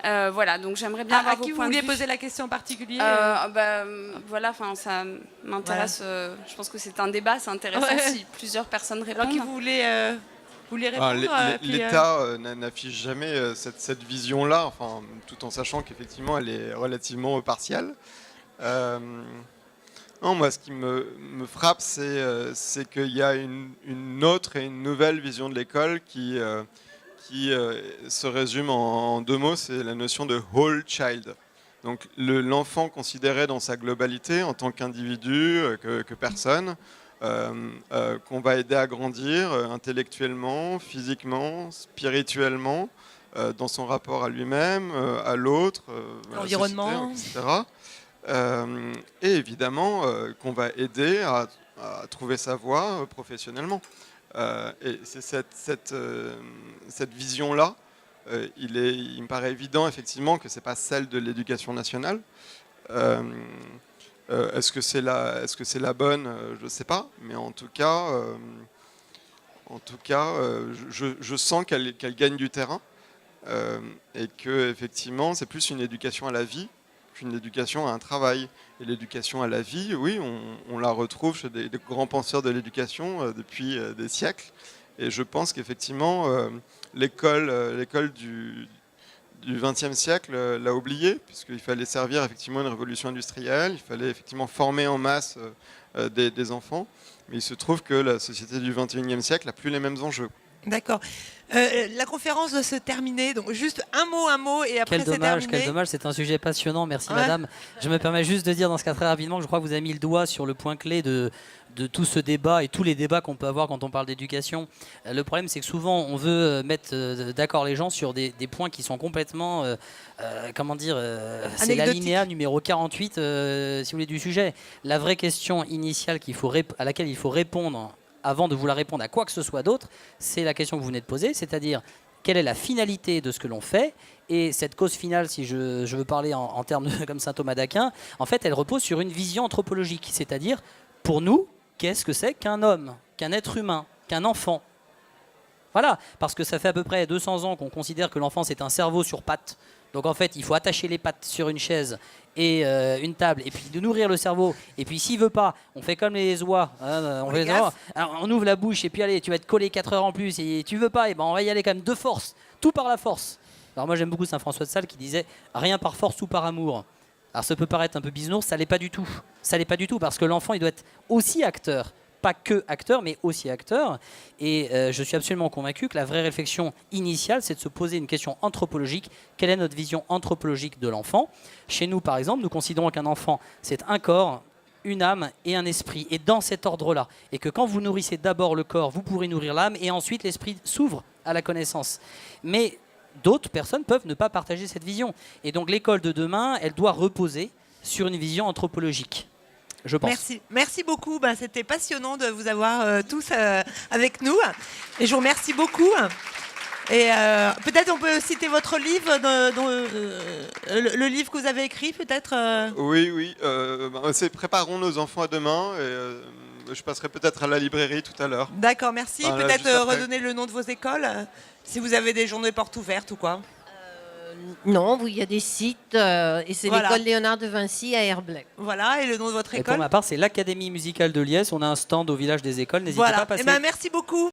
Voilà, donc j'aimerais bien avoir à qui vos vous points de vouliez vue. poser la question en particulier? Voilà, enfin ça m'intéresse. Je pense que c'est un débat, c'est intéressant si plusieurs personnes répondent. Alors qui vous voulez répondre? L'État n'affiche jamais cette vision-là, enfin, tout en sachant qu'effectivement elle est relativement partielle. Non, moi, ce qui me frappe, c'est qu'il y a une autre et une nouvelle vision de l'école qui se résume en 2 mots, c'est la notion de whole child. Donc l'enfant considéré dans sa globalité en tant qu'individu, que personne, qu'on va aider à grandir intellectuellement, physiquement, spirituellement, dans son rapport à lui-même, à l'autre, à l'environnement, etc. Et évidemment qu'on va aider à trouver sa voie professionnellement. Et c'est cette vision-là, il me paraît évident effectivement que ce n'est pas celle de l'éducation nationale. Est-ce que c'est la bonne? Je ne sais pas, mais en tout cas, je sens qu'elle gagne du terrain et que effectivement c'est plus une éducation à la vie qu'une éducation à un travail. Et l'éducation à la vie, oui, on la retrouve chez des grands penseurs de l'éducation depuis des siècles. Et je pense qu'effectivement, l'école du XXe siècle l'a oublié, puisqu'il fallait servir effectivement une révolution industrielle, il fallait effectivement former en masse des enfants. Mais il se trouve que la société du XXIe siècle n'a plus les mêmes enjeux. D'accord. La conférence doit se terminer, donc juste un mot, et après c'est terminé. Quel dommage, c'est un sujet passionnant, merci madame. Je me permets juste de dire dans ce cas très rapidement que je crois que vous avez mis le doigt sur le point clé de tout ce débat et tous les débats qu'on peut avoir quand on parle d'éducation. Le problème, c'est que souvent on veut mettre d'accord les gens sur des points qui sont complètement, c'est l'alinéa numéro 48 si vous voulez du sujet. La vraie question initiale à laquelle il faut répondre avant de vouloir répondre à quoi que ce soit d'autre, c'est la question que vous venez de poser, c'est-à-dire quelle est la finalité de ce que l'on fait. Et cette cause finale, si je veux parler en termes comme saint Thomas d'Aquin, en fait, elle repose sur une vision anthropologique, c'est-à-dire, pour nous, qu'est-ce que c'est qu'un homme, qu'un être humain, qu'un enfant? Voilà, parce que ça fait à peu près 200 ans qu'on considère que l'enfant, c'est un cerveau sur pattes, Donc en fait, il faut attacher les pattes sur une chaise et une table, et puis de nourrir le cerveau. Et puis s'il veut pas, on fait comme les oies. Hein, on, fait les oies. Alors, on ouvre la bouche, et puis allez, tu vas te coller 4 heures en plus. Et tu veux pas, et ben on va y aller quand même de force, tout par la force. Alors moi j'aime beaucoup Saint François de Sales qui disait rien par force, tout par amour. Alors ça peut paraître un peu bisounours, ça l'est pas du tout. Ça l'est pas du tout parce que l'enfant il doit être aussi acteur. Pas que acteur, mais aussi acteur. Et je suis absolument convaincu que la vraie réflexion initiale, c'est de se poser une question anthropologique. Quelle est notre vision anthropologique de l'enfant? Chez nous, par exemple, nous considérons qu'un enfant, c'est un corps, une âme et un esprit. Et dans cet ordre-là. Et que quand vous nourrissez d'abord le corps, vous pourrez nourrir l'âme, et ensuite l'esprit s'ouvre à la connaissance. Mais d'autres personnes peuvent ne pas partager cette vision. Et donc l'école de demain, elle doit reposer sur une vision anthropologique. Je pense. Merci beaucoup. Ben, c'était passionnant de vous avoir tous avec nous. Et je vous remercie beaucoup. Et peut-être on peut citer votre livre, le livre que vous avez écrit, peut-être. Oui. C'est Préparons nos enfants à demain. Et je passerai peut-être à la librairie tout à l'heure. D'accord, merci. Voilà, peut-être juste après. redonner le nom de vos écoles, si vous avez des journées portes ouvertes ou quoi. Non, il y a des sites, et c'est Voilà. l'école Léonard de Vinci à Herblay. Voilà, et le nom de votre Et école. pour ma part, c'est l'Académie musicale de Liesse. On a un stand au village des écoles. N'hésitez pas à passer. Eh ben, merci beaucoup.